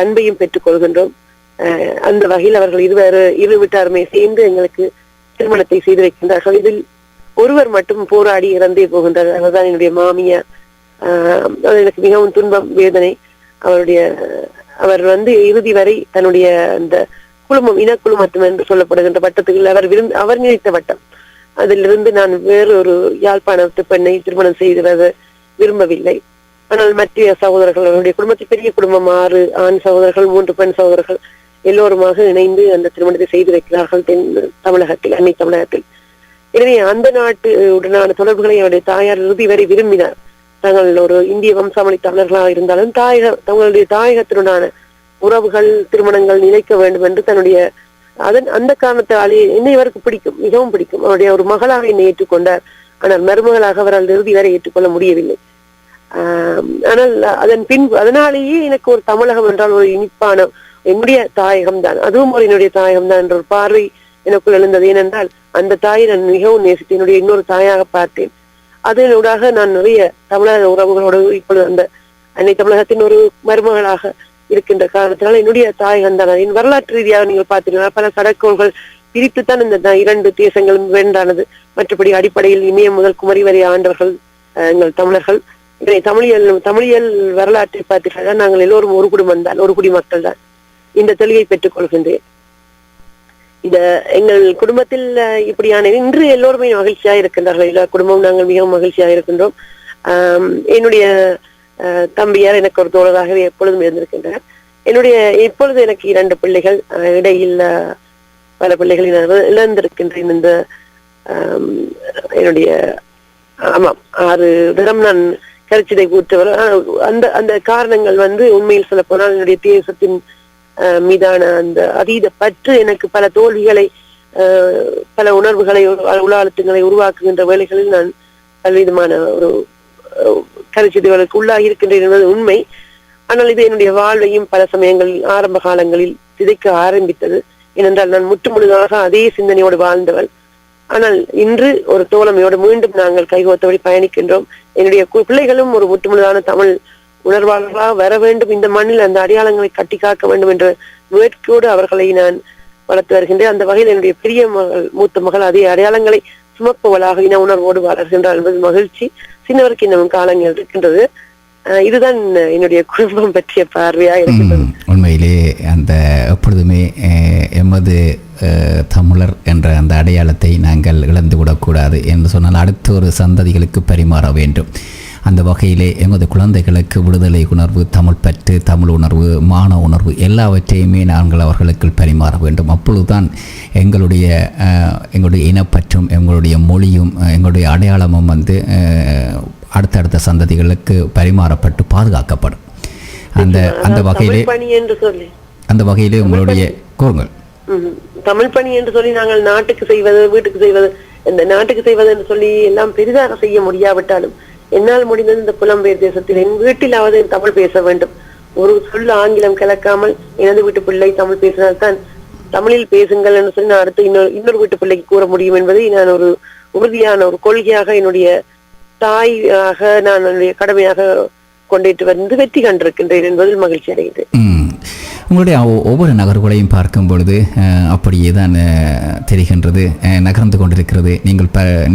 அன்பையும் பெற்றுக் கொள்கின்றோம். அந்த வகையில் அவர்கள் இரு வீட்டாருமே சேர்ந்து எங்களுக்கு திருமணத்தை செய்து வைக்கின்றார்கள். இதில் ஒருவர் மட்டும் போராடி இறந்தே போகின்றார். அவர்தான் என்னுடைய மாமியார். அது எனக்கு மிகவும் துன்பம், வேதனை. அவர் இறுதி வரை தன்னுடைய அந்த குழுமம், இனக்குழுமம் என்று சொல்லப்படுகின்ற வட்டத்துக்கு அவர் நினைத்த வட்டம், அதிலிருந்து நான் வேறொரு யாழ்ப்பாணத்து பெண்ணை திருமணம் செய்கிறது விரும்பவில்லை. ஆனால் மற்ற சகோதரர்கள், அவருடைய குடும்பத்தில் பெரிய குடும்பம், 6 ஆண் சகோதரர்கள், 3 பெண் சகோதரர்கள் எல்லோருமாக இணைந்து அந்த திருமணத்தை செய்து வைக்கிறார்கள் தமிழகத்தில், அன்னை தமிழகத்தில். எனவே அந்த நாட்டு உடனான தொடர்புகளை அவருடைய தாயார் இறுதி வரை விரும்பினார். தாங்கள் ஒரு இந்திய வம்சாவளி தமிழர்களாக இருந்தாலும் தங்களுடைய தாயகத்தினுடான உறவுகள், திருமணங்கள் நிலைக்க வேண்டும் என்று தன்னுடைய அந்த காரணத்தாலே என்னை இவருக்கு பிடிக்கும், மிகவும் பிடிக்கும். அவருடைய ஒரு மகளாக என்னை ஏற்றுக்கொண்டார். ஆனால் மருமகளாக அவரால் இறுதி வரை ஏற்றுக்கொள்ள முடியவில்லை. ஆனால் அதன் பின்பு அதனாலேயே எனக்கு ஒரு தமிழகம் என்றால் ஒரு இனிப்பான என்னுடைய தாயகம் தான், அதுவும் ஒரு என்னுடைய தாயகம் தான் என்ற ஒரு பார்வை எனக்குள் எழுந்தது. ஏனென்றால் அந்த தாயை நான் மிகவும் நேசித்து என்னுடைய இன்னொரு தாயாக பார்த்தேன். அதனூடாக நான் நிறைய தமிழக உறவுகளோடு இப்பொழுது அந்த அன்னை தமிழகத்தின் ஒரு மருமகளாக இருக்கின்ற காரணத்தினால் என்னுடைய தாயகம் தான். என் வரலாற்று ரீதியாக நீங்கள் பார்த்தீங்கன்னா பல கடற்கோள்கள் பிரித்துத்தான் இந்த 2 தேசங்களும் வேண்டானது. மற்றபடி அடிப்படையில் இமயம் முதல் குமரி வரை ஆண்டவர்கள் எங்கள் தமிழர்கள். இதனை தமிழியல் வரலாற்றை பார்த்தீர்கள், நாங்கள் எல்லோரும் ஒரு குடும்பம் தான், ஒரு குடிமக்கள் தான். இந்த தெளிவை பெற்றுக் கொள்கின்றேன். இந்த எங்கள் குடும்பத்தில் இப்படியான இன்று எல்லோருமே மகிழ்ச்சியாக இருக்கின்றார்கள். எல்லா குடும்பமும் நாங்கள் மிகவும் மகிழ்ச்சியாக இருக்கின்றோம். என்னுடைய தம்பியார் எனக்கு ஒரு தோழராகவே எப்பொழுதும் இருந்திருக்கின்றனர். இப்பொழுது எனக்கு 2 பிள்ளைகள், இடையில் பல பிள்ளைகளை நான் இழந்திருக்கின்றேன். இந்த என்னுடைய 6 தினம் நான் கருச்சிதை கூற்றவர். அந்த காரணங்கள் உண்மையில் சொல்ல போனால் என்னுடைய தேசத்தின் மீதான அந்த அதீத பற்று எனக்கு பல தோல்விகளை, பல உணர்வுகளை, உளாழுத்தங்களை உருவாக்குகின்ற வேலைகளில் நான் பலவிதமான ஒரு கருச்சிதைகளுக்கு உள்ளாகி இருக்கின்றேன் என்பது உண்மை. ஆனால் இது என்னுடைய வாழ்வையும் பல சமயங்களில் ஆரம்ப காலங்களில் சிதைக்க ஆரம்பித்தது. ஏனென்றால் நான் முற்றுமுழுதாக அதே சிந்தனையோடு வாழ்ந்தவள். ஆனால் இன்று ஒரு தோழமையோடு மீண்டும் நாங்கள் கைகோத்தபடி பயணிக்கின்றோம். என்னுடைய பிள்ளைகளும் ஒரு முற்றுமுழுதான தமிழ் உணர்வாளர்களாக வர வேண்டும், இந்த மண்ணில் அந்த அடையாளங்களை கட்டி காக்க வேண்டும் என்ற முயற்சியோடு அவர்களை நான் வளர்த்து வருகின்றேன். அந்த வகையில் என்னுடைய பெரிய மகள், மூத்த மகள் அதே அடையாளங்களை சுமப்பவளாக இன உணர்வோடு வளர்கின்றார் என்பது மகிழ்ச்சி. சின்னவருக்கு இன்னும் காலங்கள் இருக்கின்றது. இதுதான் என்னுடைய குடும்பம் பற்றிய பார்வையா இருக்கிறது. உண்மையிலே அந்த எப்பொழுதுமே எமது தமிழர் என்ற அந்த அடையாளத்தை நாங்கள் இழந்துவிடக்கூடாது என்று சொன்னால் அடுத்த ஒரு சந்ததிகளுக்கு பரிமாற வேண்டும். அந்த வகையிலே எமது குழந்தைகளுக்கு விடுதலை உணர்வு, தமிழ் பற்று, தமிழ் உணர்வு, மான உணர்வு எல்லாவற்றையுமே நாங்கள் அவர்களுக்கு பரிமாற வேண்டும். அப்பொழுதுதான் எங்களுடைய இனப்பற்றும் எங்களுடைய மொழியும் எங்களுடைய அடையாளமும் அடுத்தடுத்த சந்ததிகளுக்கு பரிமாறப்பட்டு பாதுகாக்கப்படும். அந்த வகையிலே உங்களுடைய கூறுங்கள். தமிழ் பணி என்று சொல்லி நாங்கள் நாட்டுக்கு செய்வது, வீட்டுக்கு செய்வது, இந்த நாட்டுக்கு செய்வது என்று சொல்லி எல்லாம் பெரிதாக செய்ய முடியாவிட்டாலும் என்னால் முடிந்தது இந்த புலம்பெயர் தேசத்தில் என் வீட்டிலாவது தமிழ் பேச வேண்டும். ஒரு சொல்ல ஆங்கிலம் கலக்காமல் எனது வீட்டு பிள்ளை தமிழ் பேசினால்தான் தமிழில் பேசுங்கள் என்று சொல்லி நான் அடுத்து இன்னொரு வீட்டு பிள்ளைக்கு கூற முடியும் என்பதை நான் ஒரு உறுதியான ஒரு கொள்கையாக என்னுடைய தாயாக நான் என்னுடைய கடமையாக கொண்டிட்டு வெற்றி கண்டிருக்கின்றேன் என்பதில் மகிழ்ச்சி அடைகிறேன். உங்களுடைய ஒவ்வொரு நகர்வுகளையும் பார்க்கும் பொழுது அப்படியே தான் தெரிகின்றது, நகர்ந்து கொண்டிருக்கிறது.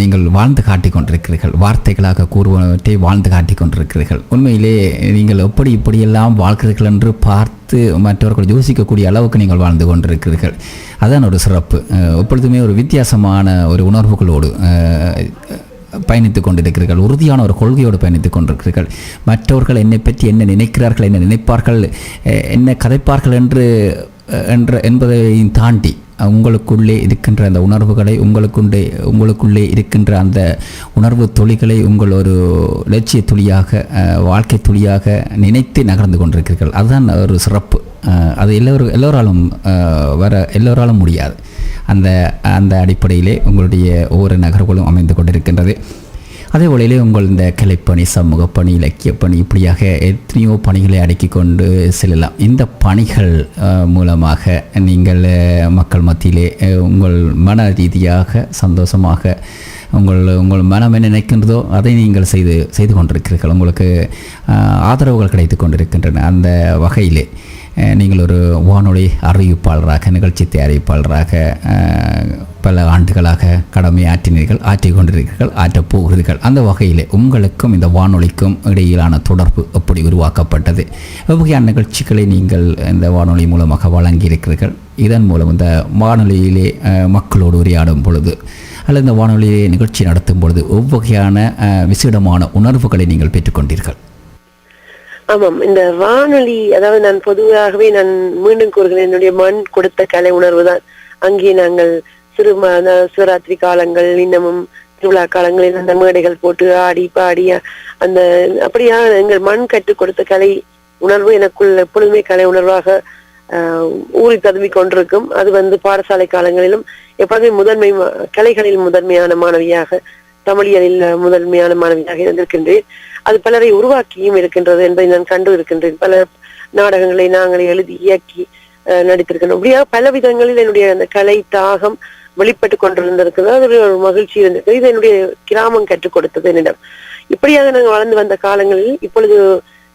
நீங்கள் வாழ்ந்து காட்டிக் கொண்டிருக்கிறீர்கள், வார்த்தைகளாக கூறுவனவற்றை வாழ்ந்து காட்டிக் கொண்டிருக்கிறீர்கள். உண்மையிலே நீங்கள் இப்படியெல்லாம் வாழ்கிறீர்கள் என்று பார்த்து மற்றவர்கள் யோசிக்கக்கூடிய அளவுக்கு நீங்கள் வாழ்ந்து கொண்டிருக்கிறீர்கள். அதான் ஒரு சிறப்பு. எப்பொழுதுமே ஒரு வித்தியாசமான ஒரு உணர்வுகளோடு பயணித்துக் கொண்டிருக்கிறீர்கள், உறுதியான ஒரு கொள்கையோடு பயணித்துக் கொண்டிருக்கிறீர்கள். மற்றவர்கள் என்னை பற்றி என்ன நினைக்கிறார்கள், என்ன நினைப்பார்கள், என்ன கதைப்பார்கள் என்பதையும் தாண்டி உங்களுக்குள்ளே இருக்கின்ற அந்த உணர்வுகளை, உங்களுக்குள்ளே இருக்கின்ற அந்த உணர்வு துளிகளை உங்கள் ஒரு லட்சிய துளியாக, வாழ்க்கை துளியாக நினைத்து நகர்ந்து கொண்டிருக்கிறீர்கள். அதுதான் ஒரு சிறப்பு. அது எல்லோராலும் முடியாது. அந்த அடிப்படையிலே உங்களுடைய ஒவ்வொரு நகர்களும் அமைந்து கொண்டிருக்கின்றது. அதே போலிலே உங்கள் இந்த கலைப்பணி, சமூக பணி, இலக்கிய பணி, இப்படியாக எத்தனையோ பணிகளை அடக்கி கொண்டு செல்லலாம். இந்த பணிகள் மூலமாக நீங்கள் மக்கள் மத்தியிலே உங்கள் மன ரீதியாக சந்தோஷமாக உங்கள் மனம் என்ன நினைக்கின்றதோ அதை நீங்கள் செய்து கொண்டிருக்கிறீர்கள். உங்களுக்கு ஆதரவுகள் கிடைத்து கொண்டிருக்கின்றன. அந்த வகையிலே நீங்கள் ஒரு வானொலி அறிவிப்பாளராக, நிகழ்ச்சி தயாரிப்பாளராக பல ஆண்டுகளாக கடமை ஆற்றிக் கொண்டிருக்கிறீர்கள், ஆற்றப் போகிறீர்கள். அந்த வகையில் உங்களுக்கும் இந்த வானொலிக்கும் இடையிலான தொடர்பு எப்படி உருவாக்கப்பட்டது? எவ்வகையான நிகழ்ச்சிகளை நீங்கள் இந்த வானொலி மூலமாக வழங்கியிருக்கிறீர்கள்? இதன் மூலம் இந்த வானொலியிலே மக்களோடு உரையாடும் பொழுது அல்லது இந்த வானொலியிலே நிகழ்ச்சி நடத்தும் பொழுது எவ்வகையான விசேடமான உணர்வுகளை நீங்கள் பெற்றுக்கொண்டீர்கள்? ஆமாம், இந்த வானொலி, அதாவது நான் பொதுவாகவே நான் மீண்டும் கூறுகிறேன், என்னுடைய மண் கொடுத்த கலை உணர்வு தான். அங்கே நாங்கள் சிவராத்திரி காலங்கள், இன்னமும் திருவிழா காலங்களில் அந்த மேடைகள் போட்டு ஆடி பாடி அந்த அப்படியா எங்கள் மண் கற்றுக் கொடுத்த கலை உணர்வு எனக்குள் எப்பொழுதுமே கலை உணர்வாக ஊறி ததுவி கொண்டிருக்கும். அது பாடசாலை காலங்களிலும் எப்பொழுதுமே கலைகளில் முதன்மையான மாணவியாக, தமிழியலில் முதன்மையான மாணவியாக இருந்திருக்கின்றேன். அது பலரை உருவாக்கியும் இருக்கின்றது என்பதை நான் கண்டு இருக்கின்றேன். பல நாடகங்களை நாங்களே எழுதி இயக்கி நடித்திருக்கின்றோம். அப்படியா பல விதங்களில் என்னுடைய அந்த கலை தாகம் வெளிப்பட்டு கொண்டிருந்திருக்கிறது. அது ஒரு மகிழ்ச்சி இருந்திருக்கு. இது என்னுடைய கிராமம் கற்றுக் கொடுத்தது என்னிடம். இப்படியாக நாங்கள் வளர்ந்து வந்த காலங்களில் இப்பொழுது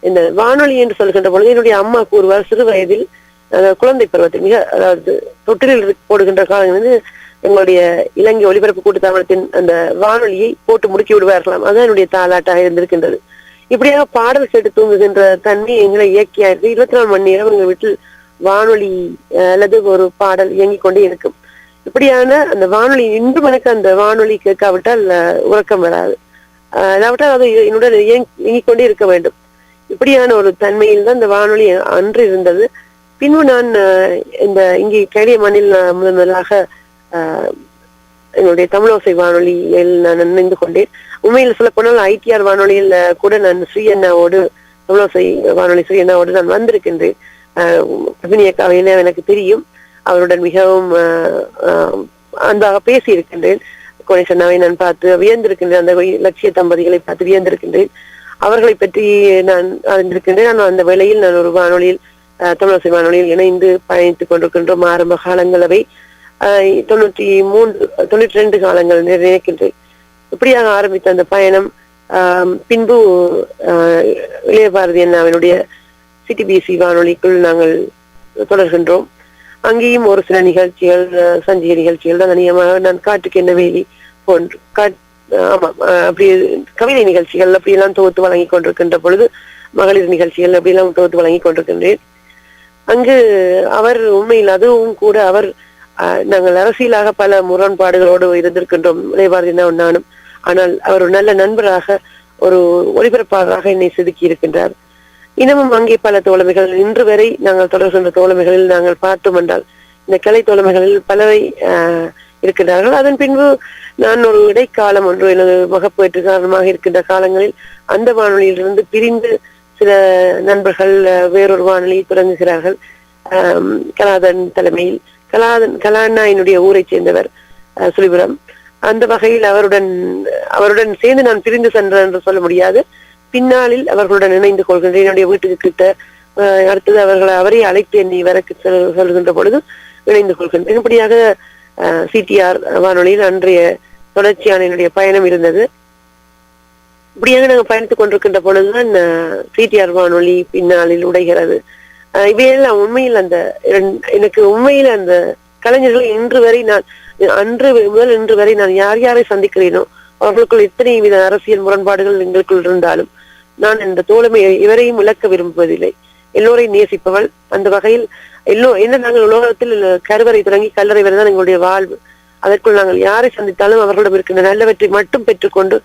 இந்த வானொலி என்று சொல்கின்ற பொழுது என்னுடைய அம்மா கூறுவார், சிறு வயதில் குழந்தை பருவத்தில் அதாவது தொட்டிலில் போடுகின்ற காலங்களில் எங்களுடைய இலங்கை ஒலிபரப்பு கூட்டுத்தாபனத்தின் அந்த வானொலியை போட்டு முடுக்கி விடுவார்களாம். அதுதான் என்னுடைய தாலாட்டாக இருந்திருக்கின்றது. இப்படியாக பாடல் கேட்டு தூங்குகின்ற தன்மை எங்களை இயக்கியாயிருக்கு. 24 மணி நேரம் எங்கள் வீட்டில் வானொலி அல்லது ஒரு பாடல் இயங்கிக் கொண்டே இருக்கும். இப்படியான அந்த வானொலி, இன்று எனக்கு அந்த வானொலி கேட்காவிட்டால் உறக்கம் வராது. அதாவிட்டால் அது என்னுடன் இயங்கிக் கொண்டே இருக்க வேண்டும். இப்படியான ஒரு தன்மையில் தான் இந்த வானொலி அன்று இருந்தது. பின்பு நான் இங்கே கனடிய மண்ணில் முதலாக என்னுடைய தமிழோசை வானொலியில் நான் இணைந்து கொண்டேன். உண்மையில் சொல்ல போனால் ITR வானொலியில் கூட நான் ஸ்ரீயண்ணாவோடு, தமிழோசை வானொலி ஸ்ரீயண்ணாவோடு நான் வந்திருக்கின்றேன். அபிநயக்காவையில எனக்கு தெரியும். அவருடன் மிகவும் அன்பாக பேசி இருக்கின்றேன். கோணேசண்ணாவை நான் பார்த்து வியந்திருக்கின்றேன். அந்த லட்சிய தம்பதிகளை பார்த்து வியந்திருக்கின்றேன். அவர்களை பற்றி நான் அறிந்திருக்கின்றேன். நான் அந்த வேளையில் நான் ஒரு வானொலியில், தமிழோசை வானொலியில் இணைந்து பயணித்துக் கொண்டிருக்கின்றோம். ஆரம்ப காலங்கள் அவை 92 காலங்கள் நினைக்கின்றேன். இப்படியாக ஆரம்பித்த அந்த பயணம் பின்பு இளைய பாரதி அண்ணாவினுடைய CTBC வானொலிக்குள் நாங்கள் தொடர்கின்றோம். அங்கேயும் ஒரு சில நிகழ்ச்சிகள், சஞ்சிகை நிகழ்ச்சிகள் தான். அநியமாக நான் காட்டுக்கு என்ன வேலி போன்று அப்படி கவிதை நிகழ்ச்சிகள் அப்படியெல்லாம் தொகுத்து வழங்கி கொண்டிருக்கின்ற பொழுது மகளிர் நிகழ்ச்சிகள் அப்படியெல்லாம் தொகுத்து வழங்கி கொண்டிருக்கின்றேன். அங்கு அவர் உண்மையில் அதுவும் கூட அவர் நாங்கள் அரசியலாக பல முரண்பாடுகளோடு இருந்திருக்கின்றோம் இளையபாரதியும் நானும். ஆனால் அவர் ஒரு நல்ல நண்பராக ஒரு ஒளிபரப்பாளராக என்னை செதுக்கி இருக்கின்றார். இன்னமும் அங்கே பல தோழமைகள் இன்று வரை நாங்கள் தொடர்கின்ற தோழமைகளில் நாங்கள் பார்த்தோம் என்றால் இந்த கலை தோழமைகளில் பலரை இருக்கின்றார்கள். அதன் பின்பு நான் ஒரு இடைக்காலம் ஒன்று எனது மகப்பேற்று காரணமாக இருக்கின்ற காலங்களில் அந்த வானொலியிலிருந்து பிரிந்து சில நண்பர்கள் வேறொரு வானொலியை தொடங்குகிறார்கள். கலாதன் தலைமையில் கலாண்ணா என்னுடைய ஊரை சேர்ந்தவர் சுழிபுரம். அந்த வகையில் அவருடன் சேர்ந்து நான் பிரிந்து சென்றேன் என்று சொல்ல முடியாது. பின்னாளில் அவர்களுடன் இணைந்து கொள்கின்றேன். என்னுடைய வீட்டுக்கு கிட்ட அடுத்தது அவரை அழைத்து என்னை வர சொல்கின்ற பொழுது இணைந்து கொள்கின்றேன். இப்படியாக சிடிஆர் வானொலியில் அன்றைய தொடர்ச்சியான என்னுடைய பயணம் இருந்தது. இப்படியாக நாங்கள் பயணித்துக் கொண்டிருக்கின்ற பொழுதுதான் சிடிஆர் வானொலி பின்னாளில் உடைகிறது. இவையெல்லாம் உண்மையில் எனக்கு உண்மையில் அந்த கலைஞர்களை இன்று வரை நான் இன்று வரை நான் யார் யாரை சந்திக்கிறேனோ அவர்களுக்குள் எத்தனை வித அரசியல் முரண்பாடுகள் எங்களுக்குள் இருந்தாலும் நான் இந்த தோழமையை இவரையும் இழக்க விரும்புவதில்லை. எல்லோரையும் நேசிப்பவள். அந்த வகையில் நாங்கள் உலகத்தில் கருவறை தொடங்கி கல்லறை வரை தான் எங்களுடைய வாழ்வு. அதற்குள் நாங்கள் யாரை சந்தித்தாலும் அவர்களிடம் இருக்கின்ற நல்லவற்றை மட்டும் பெற்றுக்கொண்டு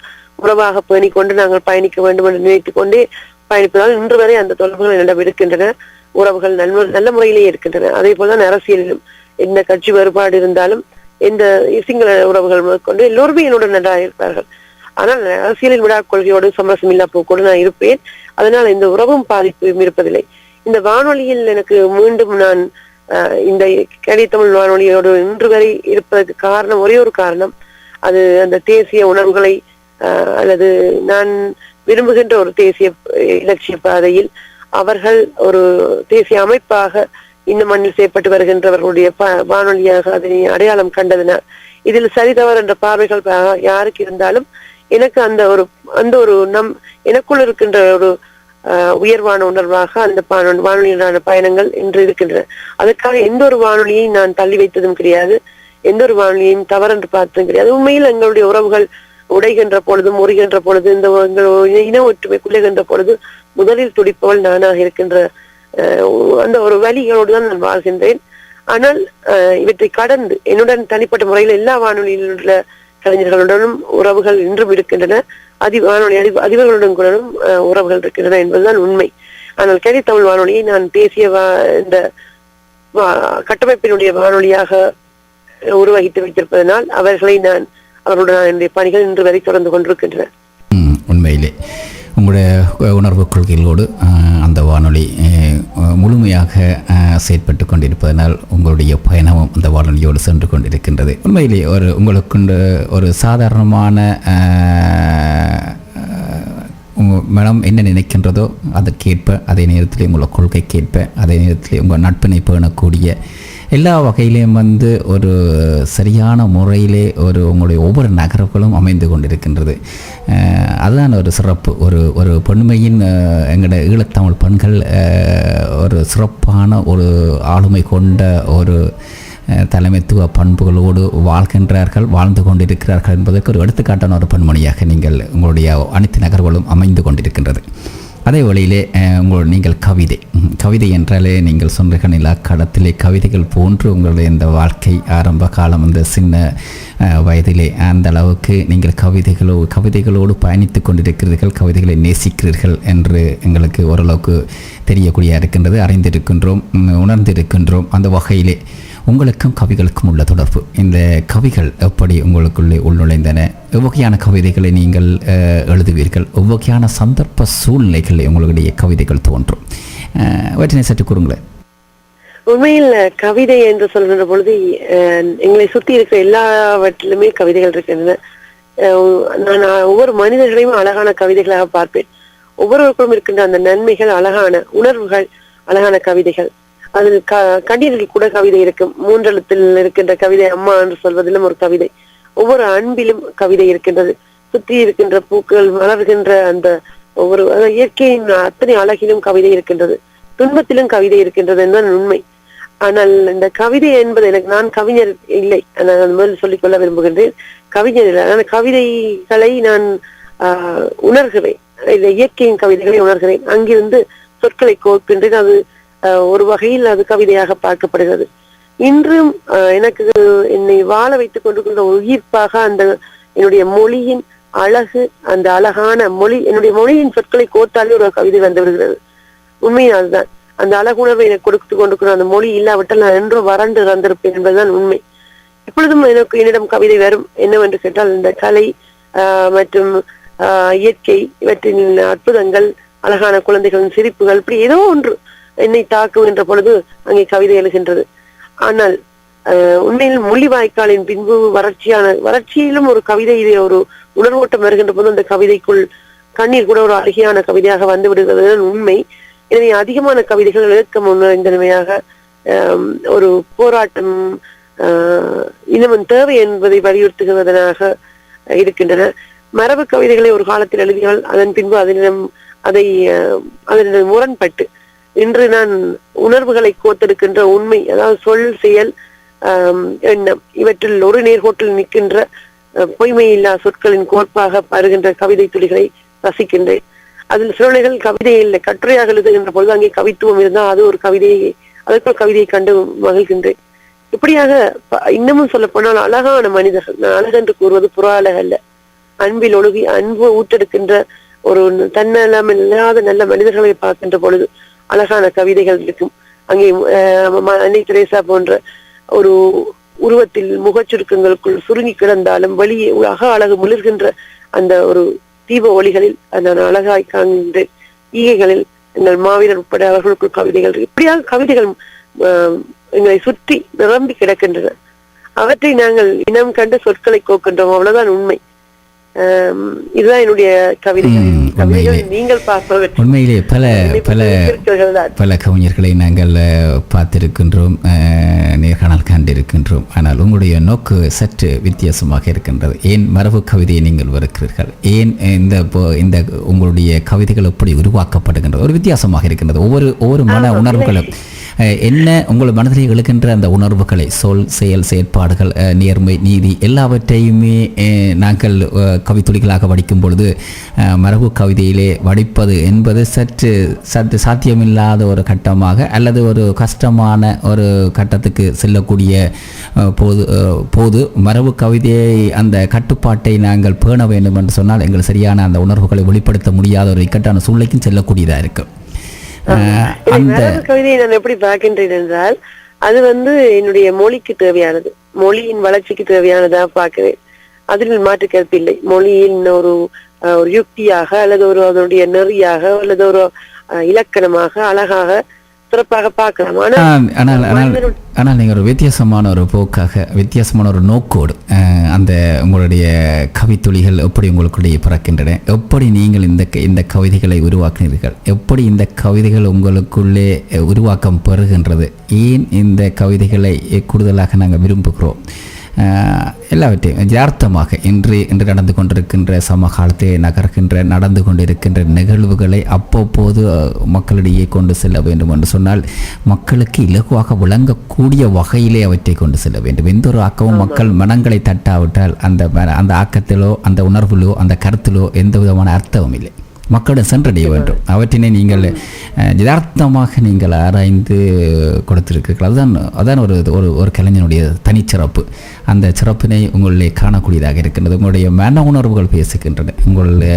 உறவாக பேணிக்கொண்டு நாங்கள் பயணிக்க வேண்டும் என்று நினைத்துக் கொண்டே பயணிப்பதால் இன்று வரை அந்த தொடர்புகள் என்னிடம் இருக்கின்றன. உறவுகள் நல்ல முறையிலேயே இருக்கின்றன. அதே போலதான் அரசியலிலும் எந்த கட்சி வேறுபாடு இருந்தாலும் எந்த சிங்கள உறவுகள் கொண்டு எல்லோருமே என்னோட நன்றாக இருப்பார்கள். ஆனால் அரசியலில் விடா கொள்கையோடு சமரசம் இல்லா போக்கோடு நான் இருப்பேன். அதனால் இந்த உறவும் பாதிப்பு இருப்பதில்லை. இந்த வானொலியில் எனக்கு மீண்டும் நான் இந்த கலைத்தமிழ் வானொலியோடு இன்று வரை இருப்பதற்கு காரணம் ஒரே ஒரு காரணம், அது அந்த தேசிய உணர்வுகளை அல்லது நான் விரும்புகின்ற ஒரு தேசிய இலட்சிய பாதையில் அவர்கள் ஒரு தேசிய அமைப்பாக இந்த மண்ணில் செய்யப்பட்டு வருகின்றவர்களுடைய வானொலியாக அதனை அடையாளம் கண்டதினால் இதில் சரிதவறு என்ற பார்வைகள் யாருக்கு இருந்தாலும் எனக்கு அந்த ஒரு எனக்குள் இருக்கின்ற ஒரு உயர்வான உணர்வாக அந்த வானொலியிலான பயணங்கள் இன்று இருக்கின்றன. அதற்காக எந்த ஒரு வானொலியை நான் தள்ளி வைத்ததும் கிடையாது, எந்த ஒரு வானொலியையும் தவறென்று பார்த்ததும் கிடையாது. உண்மையில் எங்களுடைய உறவுகள் உடைகின்ற பொழுது முறிகின்ற பொழுது இந்த இன ஒற்றுமை குலைகின்ற பொழுது முதலில் துடிப்பவள் நானாக இருக்கின்ற அந்த ஒரு வழிகளோடு தான் நான் வாழ்கின்றேன். ஆனால் இவற்றை கடந்து என்னுடன் தனிப்பட்ட முறையில் எல்லா வானொலியில் உள்ள கலைஞர்களுடனும் உறவுகள் இன்றும் இருக்கின்றன. வானொலி அதிபர்களுடன் கூட உறவுகள் இருக்கின்றன என்பதுதான் உண்மை. ஆனால் கலைத்தமிழ் வானொலியை நான் தேசிய இந்த கட்டமைப்பினுடைய வானொலியாக உருவகித்து வைத்திருப்பதனால் அவர்களுடன் என்னுடைய பணிகள் இன்று வரை தொடர்ந்து கொண்டிருக்கின்றன. உண்மையிலே உங்களுடைய உணர்வு கொள்கைகளோடு அந்த வானொலி முழுமையாக செயற்பட்டு கொண்டிருப்பதனால் உங்களுடைய பயணமும் அந்த வானொலியோடு சென்று கொண்டிருக்கின்றது. உண்மையிலே உங்களுக்கு ஒரு சாதாரணமான மனம் என்ன நினைக்கின்றதோ அதற்கேற்ப, அதே நேரத்தில் உங்களை கொள்கைக்கேற்ப, அதே நேரத்தில் உங்கள் நட்பினை பேணக்கூடிய எல்லா வகையிலையும் ஒரு சரியான முறையிலே உங்களுடைய ஒவ்வொரு நகரங்களும் அமைந்து கொண்டிருக்கின்றது. அதுதான் ஒரு சிறப்பு. ஒரு பெண்மையின் எங்களோட ஈழத்தமிழ் பெண்கள் ஒரு சிறப்பான ஒரு ஆளுமை கொண்ட ஒரு தலைமைத்துவ பண்புகளோடு வாழ்ந்து கொண்டிருக்கிறார்கள் என்பதற்கு ஒரு எடுத்துக்காட்டான ஒரு பெண்மணியாக நீங்கள் உங்களுடைய அனைத்து நகர்களும் அமைந்து கொண்டிருக்கின்றது. அதே வழியிலே நீங்கள் கவிதை என்றாலே நீங்கள் சொன்ன நிலாக்காலத்திலே கவிதைகள் போன்று உங்களுடைய இந்த வாழ்க்கை ஆரம்ப காலம் சின்ன வயதிலே அந்த அளவுக்கு நீங்கள் கவிதைகளோடு பயணித்து கொண்டிருக்கிறீர்கள், கவிதைகளை நேசிக்கிறீர்கள் என்று எங்களுக்கு ஓரளவுக்கு தெரியக்கூடிய இருக்கின்றது, அறிந்திருக்கின்றோம், உணர்ந்திருக்கின்றோம். அந்த வகையிலே உங்களுக்கும் கவிகளுக்கும் உள்ள தொடர்பு, இந்த கவிகள் எப்படி உங்களுக்குள்ளே உள்நுழைந்தன, எவ்வகையான கவிதைகளை நீங்கள் எழுதுவீர்கள், எவ்வகையான சந்தர்ப்ப சூழ்நிலைகளில் உங்களுடைய கவிதைகள் தோன்றும், அவற்றினை சற்று கூறுங்களேன். உண்மையில் கவிதை என்று சொல்கின்ற பொழுது எங்களை சுற்றி இருக்கிற எல்லாவற்றிலுமே கவிதைகள் இருக்கின்றன. நான் ஒவ்வொரு மனிதர்களையும் அழகான கவிதைகளாக பார்ப்பேன். ஒவ்வொருவருக்கும் இருக்கின்ற அந்த நன்மைகள், அழகான உணர்வுகள், அழகான கவிதைகள். அதில் கண்ணீரில் கூட கவிதை இருக்கும். 3 எழுத்தில் இருக்கின்ற கவிதை அம்மா என்று சொல்வதிலும் ஒரு கவிதை. ஒவ்வொரு அன்பிலும் கவிதை இருக்கின்றது. சுற்றி இருக்கின்ற பூக்கள் மலர்கின்ற அந்த ஒவ்வொரு இயற்கையின் அத்தனை அழகிலும் கவிதை இருக்கின்றது. துன்பத்திலும் கவிதை இருக்கின்றது என்பது உண்மை. ஆனால் இந்த கவிதை என்பது நான் கவிஞர் இல்லை, நான் முதல் சொல்லிக்கொள்ள விரும்புகின்றேன். கவிஞர் இல்லை, ஆனால் கவிதைகளை நான் உணர்கிறேன். இந்த இயற்கையின் கவிதைகளை உணர்கிறேன். அங்கிருந்து சொற்களை கோர்க்கின்றேன். அது ஒரு வகையில் அது கவிதையாக பார்க்கப்படுகிறது. இன்றும் எனக்கு என்னை வாழ வைத்துக் கொண்டிருக்கின்ற ஒரு ஈர்ப்பாக அந்த என்னுடைய மொழியின் அழகு, அந்த அழகான மொழி, என்னுடைய மொழியின் சொற்களை கோர்த்தாலே ஒரு கவிதை வந்து விடுகிறது. உண்மையும் அதுதான். அந்த அழகுணர்வை எனக்கு கொடுத்து கொண்டிருக்கிற அந்த மொழி இல்லாவிட்டால் நான் என்றோ வறண்டு இறந்திருப்பேன் என்பதுதான் உண்மை. இப்பொழுதும் என்னிடம் கவிதை வரும். என்னவென்று கேட்டால் இந்த கலை மற்றும் இயற்கை இவற்றின் அற்புதங்கள், அழகான குழந்தைகளின் சிரிப்புகள், இப்படி ஏதோ ஒன்று என்னை தாக்குகின்ற பொழுது அங்கே கவிதை எழுகின்றது. ஆனால் உண்மையில் மொழிவாய்க்காலின் பின்பு வறட்சியிலும் ஒரு கவிதை, இது ஒரு உணர்வோட்டம் வருகின்ற போது அந்த கவிதைக்குள் கண்ணீர் கூட ஒரு அழகியான கவிதையாக வந்து விடுகிறது உண்மை. எனவே அதிகமான கவிதைகள் இலக்கம் நிறைந்தமையாக ஒரு போராட்டம் இன்னமும் தேவை என்பதை வலியுறுத்துவதனாக இருக்கின்றன. மரபு கவிதைகளை ஒரு காலத்தில் எழுதினால் அதன் பின்பு அதனிடம் முரண்பட்டு இன்று நான் உணர்வுகளை கோத்தெடுக்கின்ற உண்மை, அதாவது சொல், செயல், எண்ணம் இவற்றில் ஒரு நேர்கோட்டில் நிற்கின்ற பொய்மையில்லா சொற்களின் கோர்ப்பாக பருகின்ற கவிதை துளிகளை ரசிக்கின்றேன். அதில் சிறுவனைகள் கவிதையில் கட்டுரையாக எழுதுகின்ற பொழுது அங்கே கவித்துவம் இருந்தால் அது ஒரு கவிதையை, அதற்குள் கவிதையை கண்டு மகிழ்கின்றேன். இப்படியாக இன்னமும் சொல்ல போனால் அழகான மனிதர்கள், நான் அழகென்று கூறுவது புற அழகு அல்ல, அன்பில் ஒழுகி அன்பு ஊட்டெடுக்கின்ற ஒரு தன்னலம் இல்லாத நல்ல மனிதர்களை பார்க்கின்ற பொழுது அழகான கவிதைகள் இருக்கும். அங்கே அன்னை தெரேசா போன்ற ஒரு உருவத்தில் முகச்சுருக்கங்களுக்குள் சுருங்கி கிடந்தாலும் வெளியே அழகு மிளர்கின்ற அந்த ஒரு தீப ஒளிகளில் நான் அழகாய் காண்கின்றேன். ஈகைகளில் எங்கள் மாவீரர் உட்பட அவர்களுக்குள் கவிதைகள், இப்படியாக கவிதைகள் எங்களை சுற்றி நிரம்பி கிடக்கின்றன. அவற்றை நாங்கள் இனம் கண்டு சொற்களை கோக்கின்றோம், அவ்வளவுதான் உண்மை. இதுதான் என்னுடைய கவிதைகள். நீங்கள் பார்ப்பவர்கள் உண்மையிலே பல கவிஞர்களை நாங்கள் பார்த்திருக்கின்றோம், நேர்காணல் கண்டிருக்கின்றோம். ஆனால் உங்களுடைய நோக்கு சற்று வித்தியாசமாக இருக்கின்றது. ஏன் மரபு கவிதையை நீங்கள் வெறுக்கிறீர்கள்? ஏன் இந்த உங்களுடைய கவிதைகள் எப்படி உருவாக்கப்படுகின்றது? ஒரு வித்தியாசமாக இருக்கின்றது. ஒவ்வொரு மன உணர்வுகளும் என்ன உங்கள் மனதில் எழுகின்ற அந்த உணர்வுகளை, சொல், செயல், செயற்பாடுகள், நேர்மை, நீதி எல்லாவற்றையுமே நாங்கள் கவித்துளிகளாக வடிக்கும் பொழுது மரபு கவிதையிலே வடிப்பது என்பது சற்று சாத்தியமில்லாத ஒரு கட்டமாக அல்லது ஒரு கஷ்டமான ஒரு கட்டத்துக்கு செல்லக்கூடிய போது மரபு கவிதையை அந்த கட்டுப்பாட்டை நாங்கள் பேண வேண்டும் என்று சொன்னால் எங்கள் சரியான அந்த உணர்வுகளை வெளிப்படுத்த முடியாத ஒரு இக்கட்டான சூழ்நிலைக்கும் செல்லக்கூடியதாக இருக்கும். அந்த கவிதையை நான் எப்படி பார்க்கின்றேன் என்றால் அது என்னுடைய மொழிக்கு தேவையானது, மொழியின் வளர்ச்சிக்கு தேவையானதா பார்க்கிறேன். அதில் மாற்று கருத்து இல்லை. மொழியின் ஒரு யுக்தியாக அல்லது அதனுடைய நெறியாக அல்லது ஒரு இலக்கணமாக அழகாக சிறப்பாக பார்க்கலாம். ஆனால் நீங்கள் ஒரு வித்தியாசமான ஒரு போக்காக, வித்தியாசமான ஒரு நோக்கோடு அந்த உங்களுடைய கவித்துளிகள் எப்படி உங்களுக்குள்ளேயே பிறக்கின்றன, எப்படி நீங்கள் இந்த கவிதைகளை உருவாக்கினீர்கள், எப்படி இந்த கவிதைகள் உங்களுக்குள்ளே உருவாக்கம் பெறுகின்றது, ஏன் இந்த கவிதைகளை கூடுதலாக நாங்கள் விரும்புகிறோம், எல்லாவற்றையும் யதார்த்தமாக இன்று நடந்து கொண்டிருக்கின்ற சமகாலத்தில் நடந்து கொண்டிருக்கின்ற நிகழ்வுகளை அவ்வப்போது மக்களிடையே கொண்டு செல்ல வேண்டும் என்று சொன்னால் மக்களுக்கு இலகுவாக விளங்கக்கூடிய வகையிலே அவற்றை கொண்டு செல்ல வேண்டும். எந்த ஒரு ஆக்கமும் மக்கள் மனங்களை தட்டாவிட்டால் அந்த ஆக்கத்திலோ அந்த உணர்விலோ அந்த கருத்திலோ எந்த விதமான அர்த்தமும் இல்லை. மக்களிடம் சென்றடைய வேண்டும். அவற்றினை நீங்கள் யதார்த்தமாக நீங்கள் ஆராய்ந்து கொடுத்திருக்கிறீர்கள். அதுதான் ஒரு கலைஞனுடைய தனிச்சிறப்பு. அந்த சிறப்பினை உங்களுடைய காணக்கூடியதாக இருக்கின்றது. உங்களுடைய மன உணர்வுகள் பேசுகின்றன. உங்களுடைய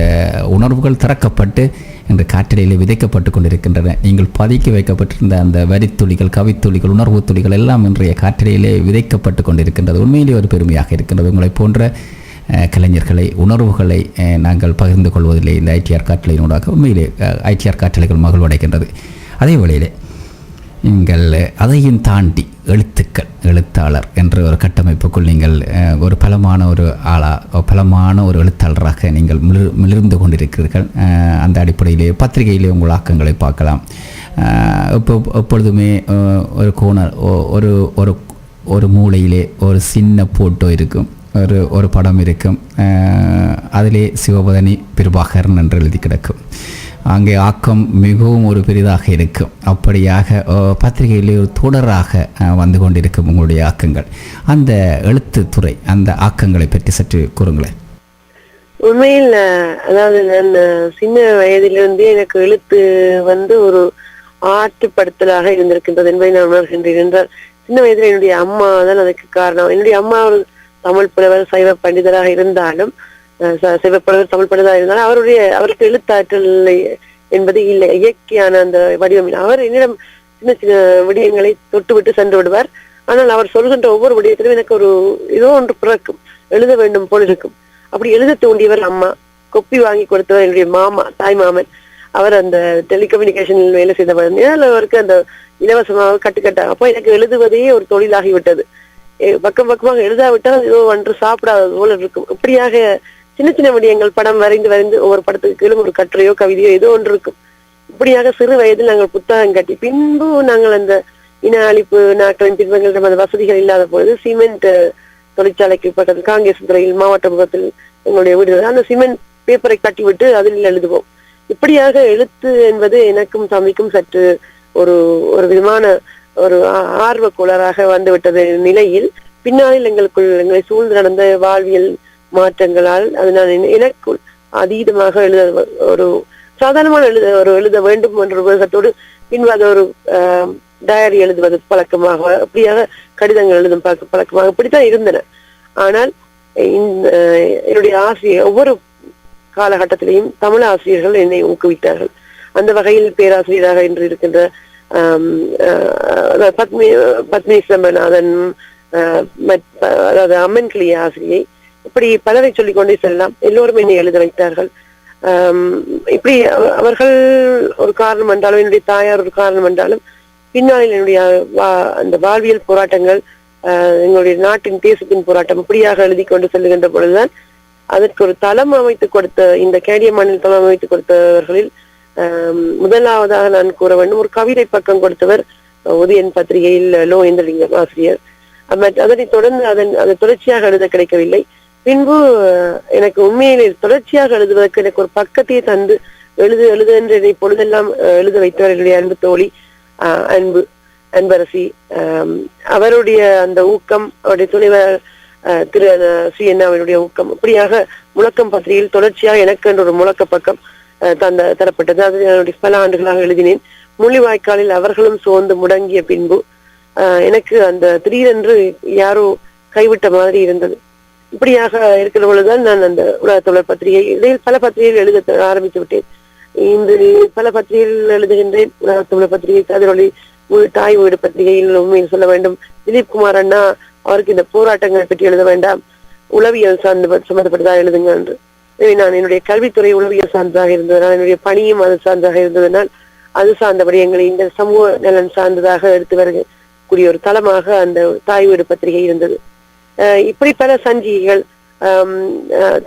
உணர்வுகள் திறக்கப்பட்டு இன்று காற்றலையில் விதைக்கப்பட்டு கொண்டிருக்கின்றன. நீங்கள் பதுக்கி வைக்கப்பட்டிருந்த அந்த வரித்துளிகள், கவித்துளிகள், உணர்வு துளிகள் எல்லாம் இன்றைய காற்றலையிலே விதைக்கப்பட்டு கொண்டிருக்கின்றது. உண்மையிலேயே ஒரு பெருமையாக இருக்கின்றது. உங்களை போன்ற கலைஞர்களை, உணர்வுகளை நாங்கள் பகிர்ந்து கொள்வதில்லை. இந்த ஐடிஆர் காற்றலையினூடாக உண்மையிலே ஐடிஆர் காற்றலைகள் மகிழ்வடைகின்றது. அதே வேளையில் நீங்கள் அதையும் தாண்டி எழுத்தாளர் என்ற ஒரு கட்டமைப்புக்குள் நீங்கள் ஒரு பலமான ஒரு எழுத்தாளராக நீங்கள் மிளிர்ந்து கொண்டிருக்கிறீர்கள். அந்த அடிப்படையிலே பத்திரிகையிலே உங்கள் ஆக்கங்களை பார்க்கலாம். எப்பொழுதுமே ஒரு கோணர், ஒரு மூலையிலே ஒரு சின்ன போட்டோ இருக்கும், ஒரு படம் இருக்கும். அதிலே சிவபதனி பிரபாகரன் என்று எழுதி கிடக்கும். அங்கே ஆக்கம் மிகவும் ஒரு பெரிதாக இருக்கும். அப்படியாக பத்திரிகையிலே ஒரு தொடராக வந்து கொண்டிருக்கும் உங்களுடைய ஆக்கங்கள். அந்த எழுத்துத்துறை, அந்த ஆக்கங்களை பற்றி சற்று கூறுங்களேன். உண்மையில் அதாவது நான் சின்ன வயதிலிருந்தே எனக்கு எழுத்து ஒரு ஆற்றுப்படுத்தலாக இருந்திருக்கின்றது என்பதை நான் உணர்கின்றேன். என்றால் சின்ன வயதில் என்னுடைய அம்மா தான் அதுக்கு காரணம். என்னுடைய அம்மா ஒரு தமிழ் புலவர் சைவ பண்டிதராக இருந்தாலும் சைவ புலவர் தமிழ் பண்டிதராக இருந்தாலும் அவருக்கு எழுத்தாற்றல் என்பது இல்லை. இயற்கையான அந்த வடிவம். அவர் என்னிடம் சின்ன சின்ன விடயங்களை தொட்டுவிட்டு சென்று விடுவார். ஆனால் அவர் சொல்கின்ற ஒவ்வொரு விடயத்திலும் எனக்கு ஏதோ ஒன்று பிறக்கும், எழுத வேண்டும் போல் இருக்கும். அப்படி எழுத தூண்டியவர் அம்மா. கொப்பி வாங்கி கொடுத்தவர் என்னுடைய மாமா, தாய் மாமன். அவர் அந்த டெலிகம்யூனிகேஷனில் வேலை செய்தவர். அவருக்கு அந்த இலவசமாக கட்டுக்கட்டாங்க. அப்போ எனக்கு எழுதுவதே ஒரு தொழிலாகிவிட்டது. பக்கம் பக்கமாக எழுதாவிட்டால் ஏதோ ஒன்று சாப்பிடாதது போல இருக்கும். இப்படியாக சின்ன சின்ன விடயங்கள் படம் வரைந்து ஒவ்வொரு படத்துக்கு கீழும் ஒரு கட்டுரையோ கவிதையோ ஏதோ ஒன்று இருக்கும். இப்படியாக சிறு வயதில் நாங்கள் புத்தகம் கட்டி பின்பு நாங்கள் அந்த இன அழிப்பு நாட்களின் பின்பங்களிடம் அந்த வசதிகள் இல்லாத பொழுது சிமெண்ட் தொழிற்சாலைக்கு பக்கத்தில் காங்கிரஸ் துறையில் மாவட்ட முகத்தில் எங்களுடைய வீடு அந்த சிமெண்ட் பேப்பரை கட்டிவிட்டு அதில் எழுதுவோம். இப்படியாக எழுத்து என்பது எனக்கும் தம்பிக்கும் சற்று ஒரு விதமான ஒரு ஆர்வ கோளாறாக வந்துவிட்டது நிலையில் பின்னாளில் எங்களை சூழ்ந்து நடந்த வாழ்வியல் மாற்றங்களால் அது நான் எனக்குள் அதீதமாக ஒரு சாதாரணமான எழுத வேண்டும் என்ற வேகத்தோடு பின்பு அது ஒரு டயரி எழுதுவது பழக்கமாக, அப்படியாக கடிதங்கள் எழுதும் பழக்கமாக இப்படித்தான் இருந்தன. ஆனால் என்னுடைய ஆசிரியர் ஒவ்வொரு காலகட்டத்திலையும் தமிழ் ஆசிரியர்கள் என்னை ஊக்குவித்தார்கள். அந்த வகையில் பேராசிரியராக இன்று இருக்கின்ற பத்மினி சிதம்பரநாதன், அதாவது அம்மன் கிளிய ஆசிரியை, இப்படி பலரை சொல்லிக் கொண்டே செல்லலாம். எல்லோரும் என்னை எழுத வைத்தார்கள். இப்படி அவர்கள் ஒரு காரணம் என்றாலும் என்னுடைய தாயார் ஒரு காரணம் என்றாலும் பின்னாளில் என்னுடைய அந்த வாழ்வியல் போராட்டங்கள், எங்களுடைய நாட்டின் தேசத்தின் போராட்டம் இப்படியாக எழுதி கொண்டு செல்லுகின்ற பொழுதுதான் அதற்கு ஒரு தளம் அமைத்து கொடுத்த இந்த கேடிய மாநில தளம் அமைத்து கொடுத்தவர்களில் முதலாவதாக நான் கூற வேண்டும். ஒரு கவிதை பக்கம் கொடுத்தவர் உதயன் பத்திரிகையில் லோகேந்திரலிங்கம் ஆசிரியர். அதனை தொடர்ந்து அதை தொடர்ச்சியாக எழுத கிடைக்கவில்லை. பின்பு எனக்கு உண்மையிலே தொடர்ச்சியாக எழுதுவதற்கு எனக்கு ஒரு பக்கத்தையே தந்து எழுது என்று என்னை பொழுதெல்லாம் எழுத வைத்தவர் என்னுடைய அன்பு தோழி அன்பரசி. அவருடைய அந்த ஊக்கம், அவருடைய துணைவர் திரு ஸ்ரீயண்ணாவினுடைய ஊக்கம், இப்படியாக முழக்கம் பத்திரிகையில் தொடர்ச்சியாக எனக்கு என்ற ஒரு முழக்க பக்கம் தரப்பட்டது. அது என்னுடைய பல ஆண்டுகளாக எழுதினேன். முள்ளிவாய்க்காலில் அவர்களும் சோர்ந்து முடங்கிய பின்பு எனக்கு அந்த திடீரென்று யாரோ கைவிட்ட மாதிரி இருந்தது. இப்படியாக இருக்கிற பொழுதுதான் நான் அந்த உலகத்தமிழர் பத்திரிகை இடையில் பல பத்திரிகைகள் எழுத ஆரம்பித்து விட்டேன். இந்த பல பத்திரிகைகள் எழுதுகின்றேன். உலகத்தமிழர் பத்திரிகை, கதிரொலி, தாய் வீடு பத்திரிகையில் உண்மையில் சொல்ல வேண்டும், திலீப் குமார் அண்ணா அவருக்கு இந்த போராட்டங்களை பற்றி எழுத வேண்டாம், உளவியல் சம்பந்தப்பட்டதாக எழுதுங்க என்று. நான் என்னுடைய கல்வித்துறை உளவியல் சார்ந்ததாக இருந்ததனால், என்னுடைய பணியும் அது சார்ந்ததாக இருந்ததனால் அது சார்ந்தபடி எங்களை இந்த சமூக நலன் சார்ந்ததாக எடுத்து வரக்கூடிய ஒரு தளமாக அந்த தாய் வீடு பத்திரிகை இருந்தது. இப்படி பல சஞ்சிகைகள்,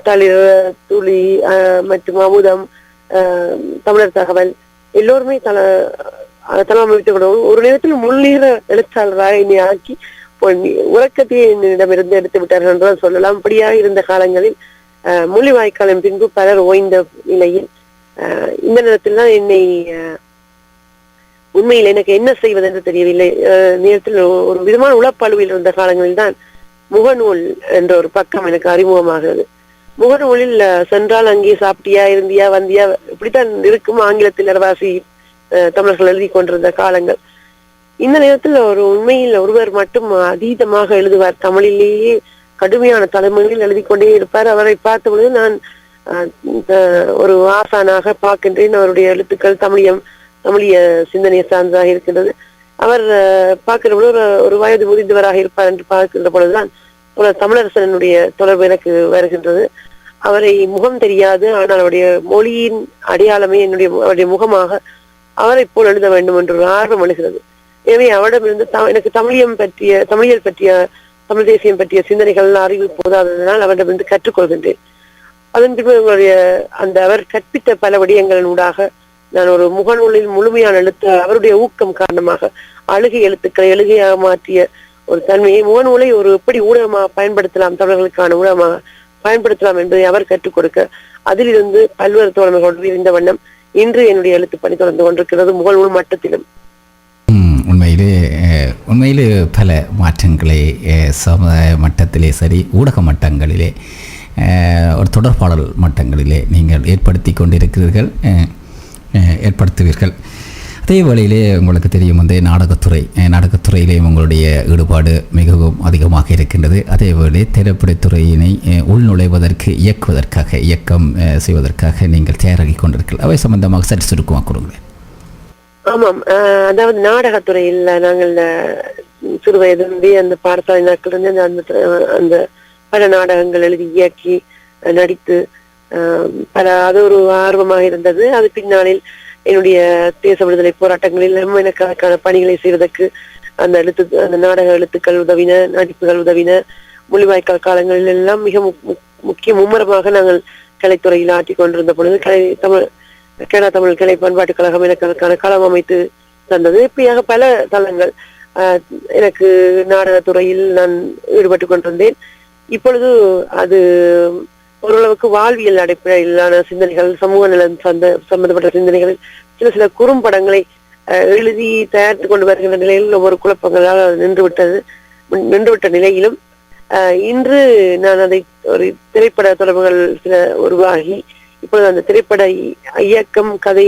தளிர், துளி மற்றும் அமுதம், தமிழர் தகவல் எல்லோருமே தளம் அமைத்துக் கொண்டு ஒரு நேரத்தில் முன்னேற எழுத்தாளராக என்னை ஆக்கி உறக்கத்தையே என்னிடமிருந்து எடுத்து விட்டார்கள் என்றுதான் சொல்லலாம். இப்படியாக இருந்த காலங்களில் முள்ளிவாய்க்காலின் பின்பு பலர் ஓய்ந்த நிலையில் இந்த நேரத்தில் தான் என்னை உண்மையில் எனக்கு என்ன செய்வது என்று தெரியவில்லை. நேரத்தில் ஒரு விதமான உளப்பழுவில் இருந்த காலங்களில் தான் முகநூல் என்ற ஒரு பக்கம் எனக்கு அறிமுகமாகிறது. முகநூலில் சென்றால் அங்கே சாப்பிட்டியா, இருந்தியா, வந்தியா, இப்படித்தான் இருக்கும் ஆங்கிலத்தில் அரவாசி தமிழர்கள் எழுதி கொண்டிருந்த காலங்கள். இந்த நேரத்தில் ஒரு உண்மையில் ஒருவர் மட்டும் அதீதமாக எழுதுவார். தமிழிலேயே கடுமையான தலைமையில் எழுதி கொண்டே இருப்பார். அவரை பார்த்த பொழுது நான் ஒரு ஆசானாக பார்க்கின்றேன். அவருடைய எழுத்துக்கள் தமிழிய சிந்தனையை சார்ந்ததாக இருக்கின்றது. அவர் பார்க்கிற பொழுது ஒரு வயது முதிர்ந்தவராக இருப்பார் என்று பார்க்கின்ற பொழுதுதான் தமிழரசனுடைய தொடர்பு எனக்கு வருகின்றது. அவரை முகம் தெரியாது, ஆனால் அவருடைய மொழியின் அடையாளமே அவருடைய முகமாக அவரை போல் எழுத வேண்டும் என்று ஒரு ஆர்வம் எழுகிறது. எனவே அவரிடமிருந்து எனக்கு தமிழியல் பற்றிய தமிழ் தேசியம் பற்றிய சிந்தனைகள் அறிவு போதாததனால் அவரிடமிருந்து கற்றுக்கொள்கின்றேன். அதன் பின்பு அவர் கற்பித்த பல விடயங்களின் ஊடாக நான் ஒரு முகநூலில் முழுமையான அவருடைய ஊக்கம் காரணமாக அழுகை எழுத்துக்களை எழுகையாக மாற்றிய ஒரு தன்மையை, முகநூலை ஒரு எப்படி ஊடகமாக பயன்படுத்தலாம், தமிழர்களுக்கான ஊடகமாக பயன்படுத்தலாம் என்பதை அவர் கற்றுக் கொடுக்க, அதிலிருந்து பல்வேறு தோழமைகளோடு இருந்த வண்ணம் இன்று என்னுடைய எழுத்து பணி தொடர்ந்து கொண்டிருக்கிறது முகநூல் மட்டத்திலும். உண்மையிலே பல மாற்றங்களை சமுதாய மட்டத்திலே சரி, ஊடக மட்டங்களிலே ஒரு தொடர்பாடல் மட்டங்களிலே நீங்கள் ஏற்படுத்துவீர்கள். அதே வேளையிலே உங்களுக்கு தெரியும் வந்து நாடகத்துறையிலேயும் உங்களுடைய ஈடுபாடு மிகவும் அதிகமாக இருக்கின்றது. அதே வேளை திரைப்படத்துறையினை உள்நுழைவதற்கு இயக்கம் செய்வதற்காக நீங்கள் தயாராகி கொண்டிருக்கிறீர்கள். அவை சம்பந்தமாக சற்று சுருக்கமாக கூறுங்களேன். ஆமாம், அதாவது நாடகத்துறையில் நாங்கள் சிறு வயதிலிருந்தே அந்த பாடசாலை நாட்களிலிருந்து அந்த பல நாடகங்கள் எழுதி இயக்கி நடித்து அது ஒரு ஆர்வமாக இருந்தது. அது பின்னாளில் என்னுடைய தேச விடுதலை போராட்டங்களில் எனக்கு அதற்கான பணிகளை செய்வதற்கு அந்த நாடக எழுத்துக்கள் உதவின, நடிப்புகள் உதவின. மொழிவாய்க்கால் காலங்களில் எல்லாம் மிக முக்கிய மும்முரமாக நாங்கள் கலைத்துறையில் ஆற்றிக் கொண்டிருந்த பொழுது கனடா தமிழ் கலை பண்பாட்டுக் கழகம் எனக்கு அதற்கான களம் அமைத்து தந்தது. இப்படியாக பல தளங்கள் எனக்கு நாடகத்துறையில் நான் ஈடுபட்டுக் கொண்டிருந்தேன். இப்பொழுது அது ஓரளவுக்கு வாழ்வியல் அடிப்படையிலான சிந்தனைகள், சமூக நலன் சம்பந்தப்பட்ட சிந்தனைகளில் சில குறும்படங்களை எழுதி தயாரித்து கொண்டு வருகின்ற நிலையில் ஒவ்வொரு குழப்பங்களால் நின்றுவிட்ட நிலையிலும் இன்று நான் அதை ஒரு திரைப்பட தொடர்புகள் சில உருவாகி இப்பொழுது அந்த திரைப்பட இயக்கம் கதை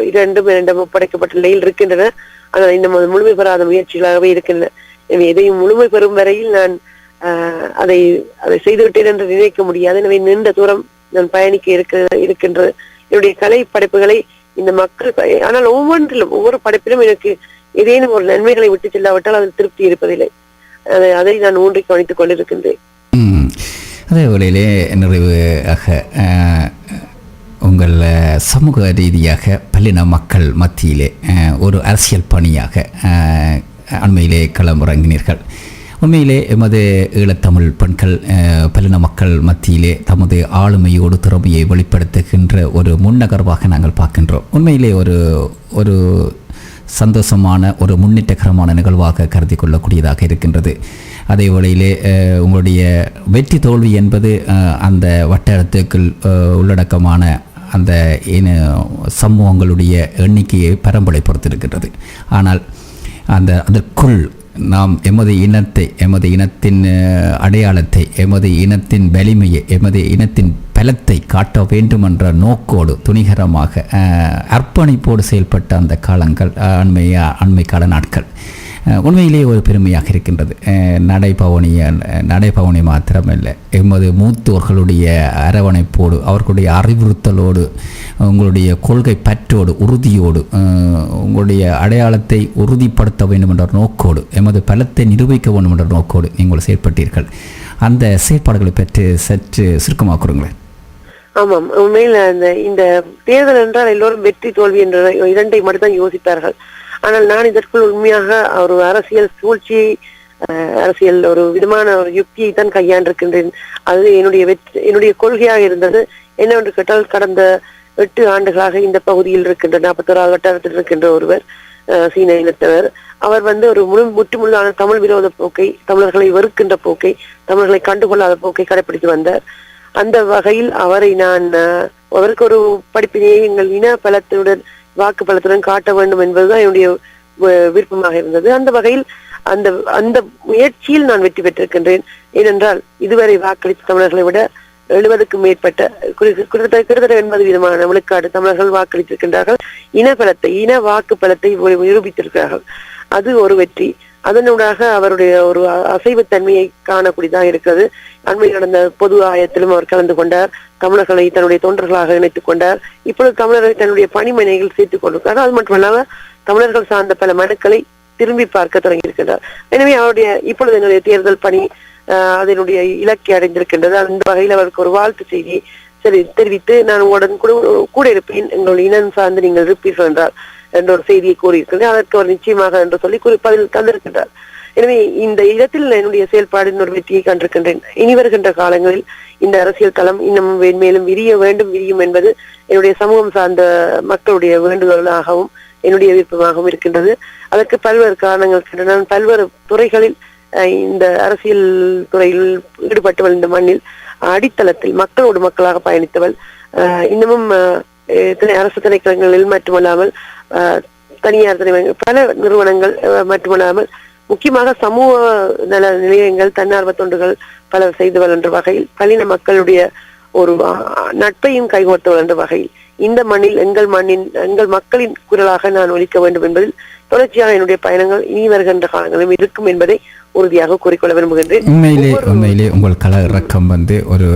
இரண்டும் ஒப்படைக்கப்பட்ட நிலையில் இருக்கின்றன. ஆனால் இன்னும் முழுமை பெறாத முயற்சிகளாகவே இருக்கின்றன. எனவே எதையும் முழுமை பெறும் வரையில் நான் அதை செய்துவிட்டேன் என்று நினைக்க முடியாது. எனவே நீண்ட தூரம் நான் பயணிக்க இருக்கின்ற என்னுடைய கலை படைப்புகளை இந்த மக்கள், ஆனால் ஒவ்வொரு படைப்பிலும் எனக்கு ஏதேனும் ஒரு நன்மைகளை விட்டு செல்லாவிட்டால் அதில் திருப்தி இருப்பதில்லை. அதை நான் ஊன்றி கவனித்துக் கொண்டிருக்கின்றேன். அதே வேளையிலே நிறைவாக உங்கள் சமூக ரீதியாக பல்லின மக்கள் மத்தியிலே ஒரு அரசியல் பணியாக அண்மையிலே களமிறங்கினீர்கள். உண்மையிலே எமது ஈழத்தமிழ் பெண்கள் பல்லின மக்கள் மத்தியிலே தமது ஆளுமையோடு திறமையை வெளிப்படுத்துகின்ற ஒரு முன்னகர்வாக நாங்கள் பார்க்கின்றோம். உண்மையிலே ஒரு சந்தோஷமான ஒரு முன்னேற்றகரமான நிகழ்வாக கருதி கொள்ளக்கூடியதாக இருக்கின்றது. அதே வேளையிலே உங்களுடைய வெற்றி தோல்வி என்பது அந்த வட்டாரத்துக்குள் உள்ளடக்கமான அந்த சமூகங்களுடைய எண்ணிக்கையை பரம்பரை பொறுத்திருக்கின்றது. ஆனால் அதற்குள் நாம் எமது இனத்தை, எமது இனத்தின் அடையாளத்தை, எமது இனத்தின் வலிமையை, எமது இனத்தின் பலத்தை காட்ட வேண்டும் என்ற நோக்கோடு துணிகரமாக அர்ப்பணிப்போடு செயல்பட்ட அந்த காலங்கள் அண்மை கால நாட்கள் உண்மையிலேயே ஒரு பெருமையாக இருக்கின்றது. நடைபவனி மாத்திரமல்ல, எமது மூத்தோர்களுடைய அரவணைப்போடு, அவர்களுடைய அறிவுறுத்தலோடு, உங்களுடைய கொள்கை பற்றோடு, உறுதியோடு, உங்களுடைய அடையாளத்தை உறுதிப்படுத்த வேண்டும் என்ற நோக்கோடு, எமது பலத்தை நிரூபிக்க வேண்டும் என்ற நோக்கோடு நீங்கள் செயற்பட்டீர்கள். அந்த செயற்பாடுகளை பற்றி சற்று சுருக்கமாக கூறுங்களேன். ஆமாம், உண்மையில் இந்த தேர்தல் என்றால் எல்லோரும் வெற்றி தோல்வி என்ற இரண்டை மட்டும்தான் யோசித்தார்கள். ஆனால் நான் இதற்குள் உண்மையாக ஒரு அரசியல் சூழ்ச்சியை, அரசியல் ஒரு விதமான ஒரு யுக்தியை தான் கையாண்டிருக்கின்றேன். அது என்னுடைய கொள்கையாக இருந்தது. என்னவென்று கேட்டால், கடந்த 8 ஆண்டுகளாக இந்த பகுதியில் இருக்கின்ற 41வது வட்டாரத்தில் இருக்கின்ற ஒருவர், சீன இனத்தவர், அவர் ஒரு முற்றுமுள்ளான தமிழ் விரோத போக்கை, தமிழர்களை வெறுக்கின்ற போக்கை, தமிழர்களை கண்டுகொள்ளாத போக்கை கடைபிடித்து வந்தார். அந்த வகையில் அவருக்கு ஒரு படிப்பினையை எங்கள் இன பலத்துடன், வாக்கு பலத்துடன் காட்ட வேண்டும் என்பதுதான் என்னுடைய விருப்பமாக இருந்தது. அந்த வகையில் அந்த முயற்சியில் நான் வெற்றி பெற்றிருக்கின்றேன். ஏனென்றால் இதுவரை வாக்களித்த தமிழர்களை விட 70க்கும் மேற்பட்ட, கிட்டத்தட்ட 80% விழுக்காடு தமிழர்கள் வாக்களித்திருக்கின்றார்கள். இன வாக்கு பலத்தை நிரூபித்திருக்கிறார்கள். அது ஒரு வெற்றி. அதனூடாக அவருடைய ஒரு அசைவுத்தன்மையை காணக்கூடியதாக இருக்கிறது. அண்மையில் நடந்த பொது ஆயத்திலும் அவர் கலந்து கொண்டார். தமிழர்களை தன்னுடைய தொண்டர்களாக இணைத்துக் கொண்டார். இப்பொழுது தமிழர்களை தன்னுடைய பணிமனைகள் சேர்த்துக் கொண்டிருக்கிறார். அது மட்டுமல்லாம தமிழர்கள் சார்ந்த பல மனுக்களை திரும்பி பார்க்க தொடங்கி இருக்கின்றார். எனவே இப்பொழுது என்னுடைய தேர்தல் பணி அதனுடைய இலக்கை அடைந்திருக்கின்றது. அந்த வகையில் அவருக்கு ஒரு வாழ்த்து செய்தியை தெரிவித்து, நான் உடன் கூட இருப்பேன், எங்களுடைய இனம் சார்ந்து நீங்கள் இருப்பீர்கள் என்ற ஒரு செய்தியை கூறியிருக்கின்றேன். அதற்கு அவர் நிச்சயமாக என்று சொல்லி பதில் தந்திருக்கின்றார். எனவே இந்த இடத்தில் என்னுடைய செயல்பாடு ஒரு வெற்றியை கண்டிருக்கின்றேன். இனி வருகின்ற காலங்களில் இந்த அரசியல் களம் இன்னும் மேலும் விரியும் என்பது என்னுடைய சமூகம் சார்ந்த மக்களுடைய வேண்டுகோளாகவும் என்னுடைய விருப்பமாகவும் இருக்கின்றது. அதற்கு பல்வேறு காரணங்கள் இருக்கின்றன. நான் பல்வேறு துறைகளில் இந்த அரசியல் துறையில் ஈடுபட்டவள், இந்த மண்ணில் அடித்தளத்தில் மக்களோடு மக்களாக பயணித்தவள். இன்னமும் அரசு திணைக்களங்களில் மட்டுமல்லாமல் தனியார் பல நிறுவனங்கள் மட்டுமல்லாமல் முக்கியமாக சமூக நல நிலையங்கள், தன்னார்வ தொண்டுகள் பல செய்தவள் என்ற வகையில் பல்லின மக்களுடைய ஒரு நட்பையும் கைகோர்த்து வளர்ந்த வகையில் இந்த மண்ணில் எங்கள் மக்களின் குரலாக நான் ஒலிக்க வேண்டும் என்பதில் தொடர்ச்சியாக என்னுடைய பயணங்கள் இனி வருகின்ற காலங்களும் இருக்கும் என்பதை உறுதியாக கூறிக்கொள்ள விரும்புகின்றேன். உண்மையிலே உங்கள் கல இறக்கம் ஒரு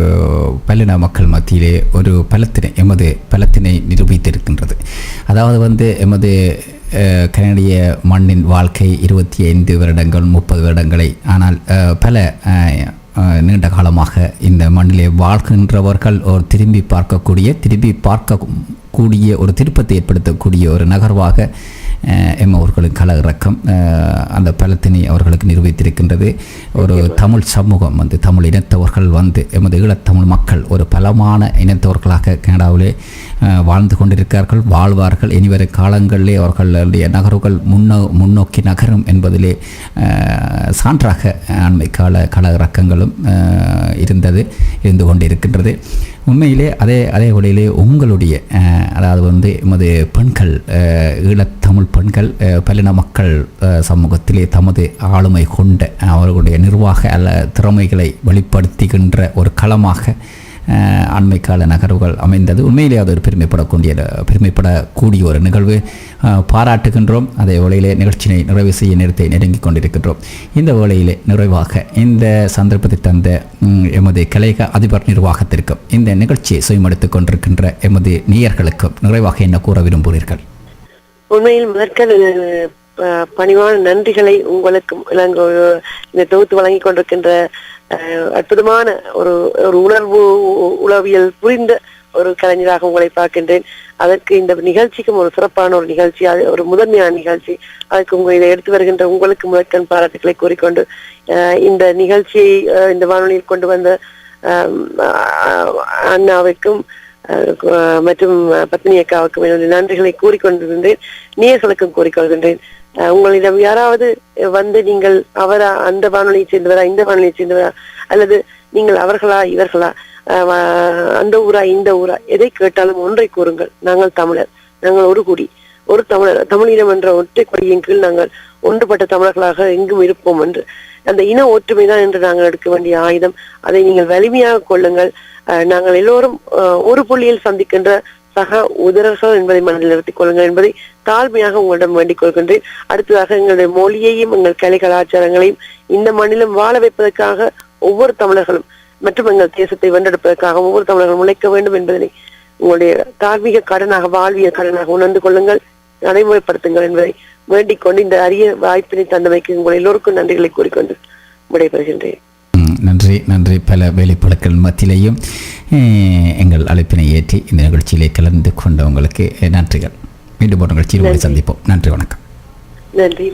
பல்லின மக்கள் மத்தியிலே ஒரு எமது பலத்தினை நிரூபித்திருக்கின்றது. அதாவது எமது கனடிய மண்ணின் வாழ்க்கை 25 வருடங்கள் 30 வருடங்களை, ஆனால் பல நீண்ட காலமாக இந்த மண்ணிலே வாழ்கின்றவர்கள் திரும்பி பார்க்கக்கூடிய ஒரு திருப்பத்தை ஏற்படுத்தக்கூடிய ஒரு நகர்வாக அவர்களின் கல இறக்கம் அந்த பலத்தினை அவர்களுக்கு நிரூபித்திருக்கின்றது. ஒரு தமிழ் சமூகம் தமிழ் இனத்தவர்கள் எமது ஈழத்தமிழ் மக்கள் ஒரு பலமான இனத்தவர்களாக கனடாவிலே வாழ்ந்து கொண்டிருக்கிறார்கள், வாழ்வார்கள். இனிவரும் காலங்களிலே அவர்களுடைய நகர்வுகள் முன்னோக்கி நகரும் என்பதிலே சான்றாக அண்மை கால கல இறக்கங்களும் இருந்து கொண்டிருக்கின்றது. உண்மையிலே அதே வழியிலே உங்களுடைய அதாவது எமது பெண்கள், ஈழத்தமிழ் பெண்கள் பல்லின மக்கள் சமூகத்திலே தமது ஆளுமை கொண்ட அவர்களுடைய நிர்வாக திறமைகளை வெளிப்படுத்துகின்ற ஒரு களமாக அண்மை கால நகர்வுகள் அமைந்தது. உண்மையிலே அது ஒரு பெருமைப்படக்கூடிய ஒரு நிகழ்வு. பாராட்டுகின்றோம். அதே வேளையிலே நிகழ்ச்சியை நிறைவு செய்ய நேரத்தை நெருங்கிக் கொண்டிருக்கின்றோம். இந்த வேளையிலே நிறைவாக இந்த சந்தர்ப்பத்தை தந்த எமது கலைக அதிபர் நிர்வாகத்திற்கும் இந்த நிகழ்ச்சியை சுயமெடுத்துக் கொண்டிருக்கின்ற எமது நேயர்களுக்கும் நிறைவாக என்ன கூற விரும்புகிறீர்கள்? உண்மையில் முதற்கல் பணிவான நன்றிகளை உங்களுக்கும் இந்த தொகுத்து வழங்கி கொண்டிருக்கின்ற அற்புதமான ஒரு உளவியல் புரிந்த ஒரு கலைஞராக உங்களை பார்க்கின்றேன். அதற்கு இந்த நிகழ்ச்சிக்கும் ஒரு சிறப்பான ஒரு நிகழ்ச்சி, ஒரு முதன்மையான நிகழ்ச்சி. அதற்கு இதை எடுத்து வருகின்ற உங்களுக்கு முதற்கண் பாராட்டுகளை கூறிக்கொண்டு இந்த நிகழ்ச்சியை இந்த வானொலியில் கொண்டு வந்த அண்ணாவுக்கும் மற்றும் பத்மினி அக்காவுக்கும் என்னுடைய நன்றிகளை கூறிக்கொண்டிருந்தேன். நேயர்களுக்கும் கூறிக்கொள்கின்றேன். உங்களிடம் யாராவது நீங்கள் அவரா அந்த வானொலியை சேர்ந்தவரா இந்த வானொலியை சேர்ந்தவரா அல்லது நீங்கள் அவர்களா இவர்களா அந்த ஊரா இந்த ஊரா எதை கேட்டாலும் ஒன்றை கூறுங்கள், நாங்கள் தமிழர், நாங்கள் ஒரு தமிழர், தமிழினம் என்ற ஒற்றை கொடியின் கீழ் நாங்கள் ஒன்றுபட்ட தமிழர்களாக எங்கும் இருப்போம் என்று அந்த இன ஒற்றுமைதான் என்று நாங்கள் எடுக்க வேண்டிய ஆயுதம். அதை நீங்கள் வலிமையாக கொள்ளுங்கள். நாங்கள் எல்லோரும் ஒரு புள்ளியில் சந்திக்கின்ற சக உதரர்கள் என்பதை மனதில் நிறுத்திக் கொள்ளுங்கள் என்பதை தாழ்மையாக உங்களிடம் வேண்டிக் கொள்கின்றேன். அடுத்ததாக எங்களுடைய மொழியையும் எங்கள் கலை கலாச்சாரங்களையும் இந்த மண்ணிலும் வாழ வைப்பதற்காக ஒவ்வொரு தமிழர்களும் மற்றும் எங்கள் தேசத்தை வென்றெடுப்பதற்காக ஒவ்வொரு தமிழர்களும் உழைக்க வேண்டும் என்பதனை உங்களுடைய தார்மீக கடனாக, வாழ்வியல் கடனாக உணர்ந்து கொள்ளுங்கள், நடைமுறைப்படுத்துங்கள் என்பதை வேண்டிக் கொண்டு இந்த அரிய வாய்ப்பினை தந்தமைக்கு உங்கள் எல்லோருக்கும் நன்றிகளை கூறிக்கொண்டு விடைபெறுகின்றேன். நன்றி. பல வேலைப்பழக்கள் மத்தியிலேயும் எங்கள் அழைப்பினை ஏற்றி இந்த நிகழ்ச்சியிலே கலந்து கொண்டவங்களுக்கு நன்றிகள். மீண்டும் ஒரு நிகழ்ச்சியில் சந்திப்போம். நன்றி, வணக்கம். நன்றி.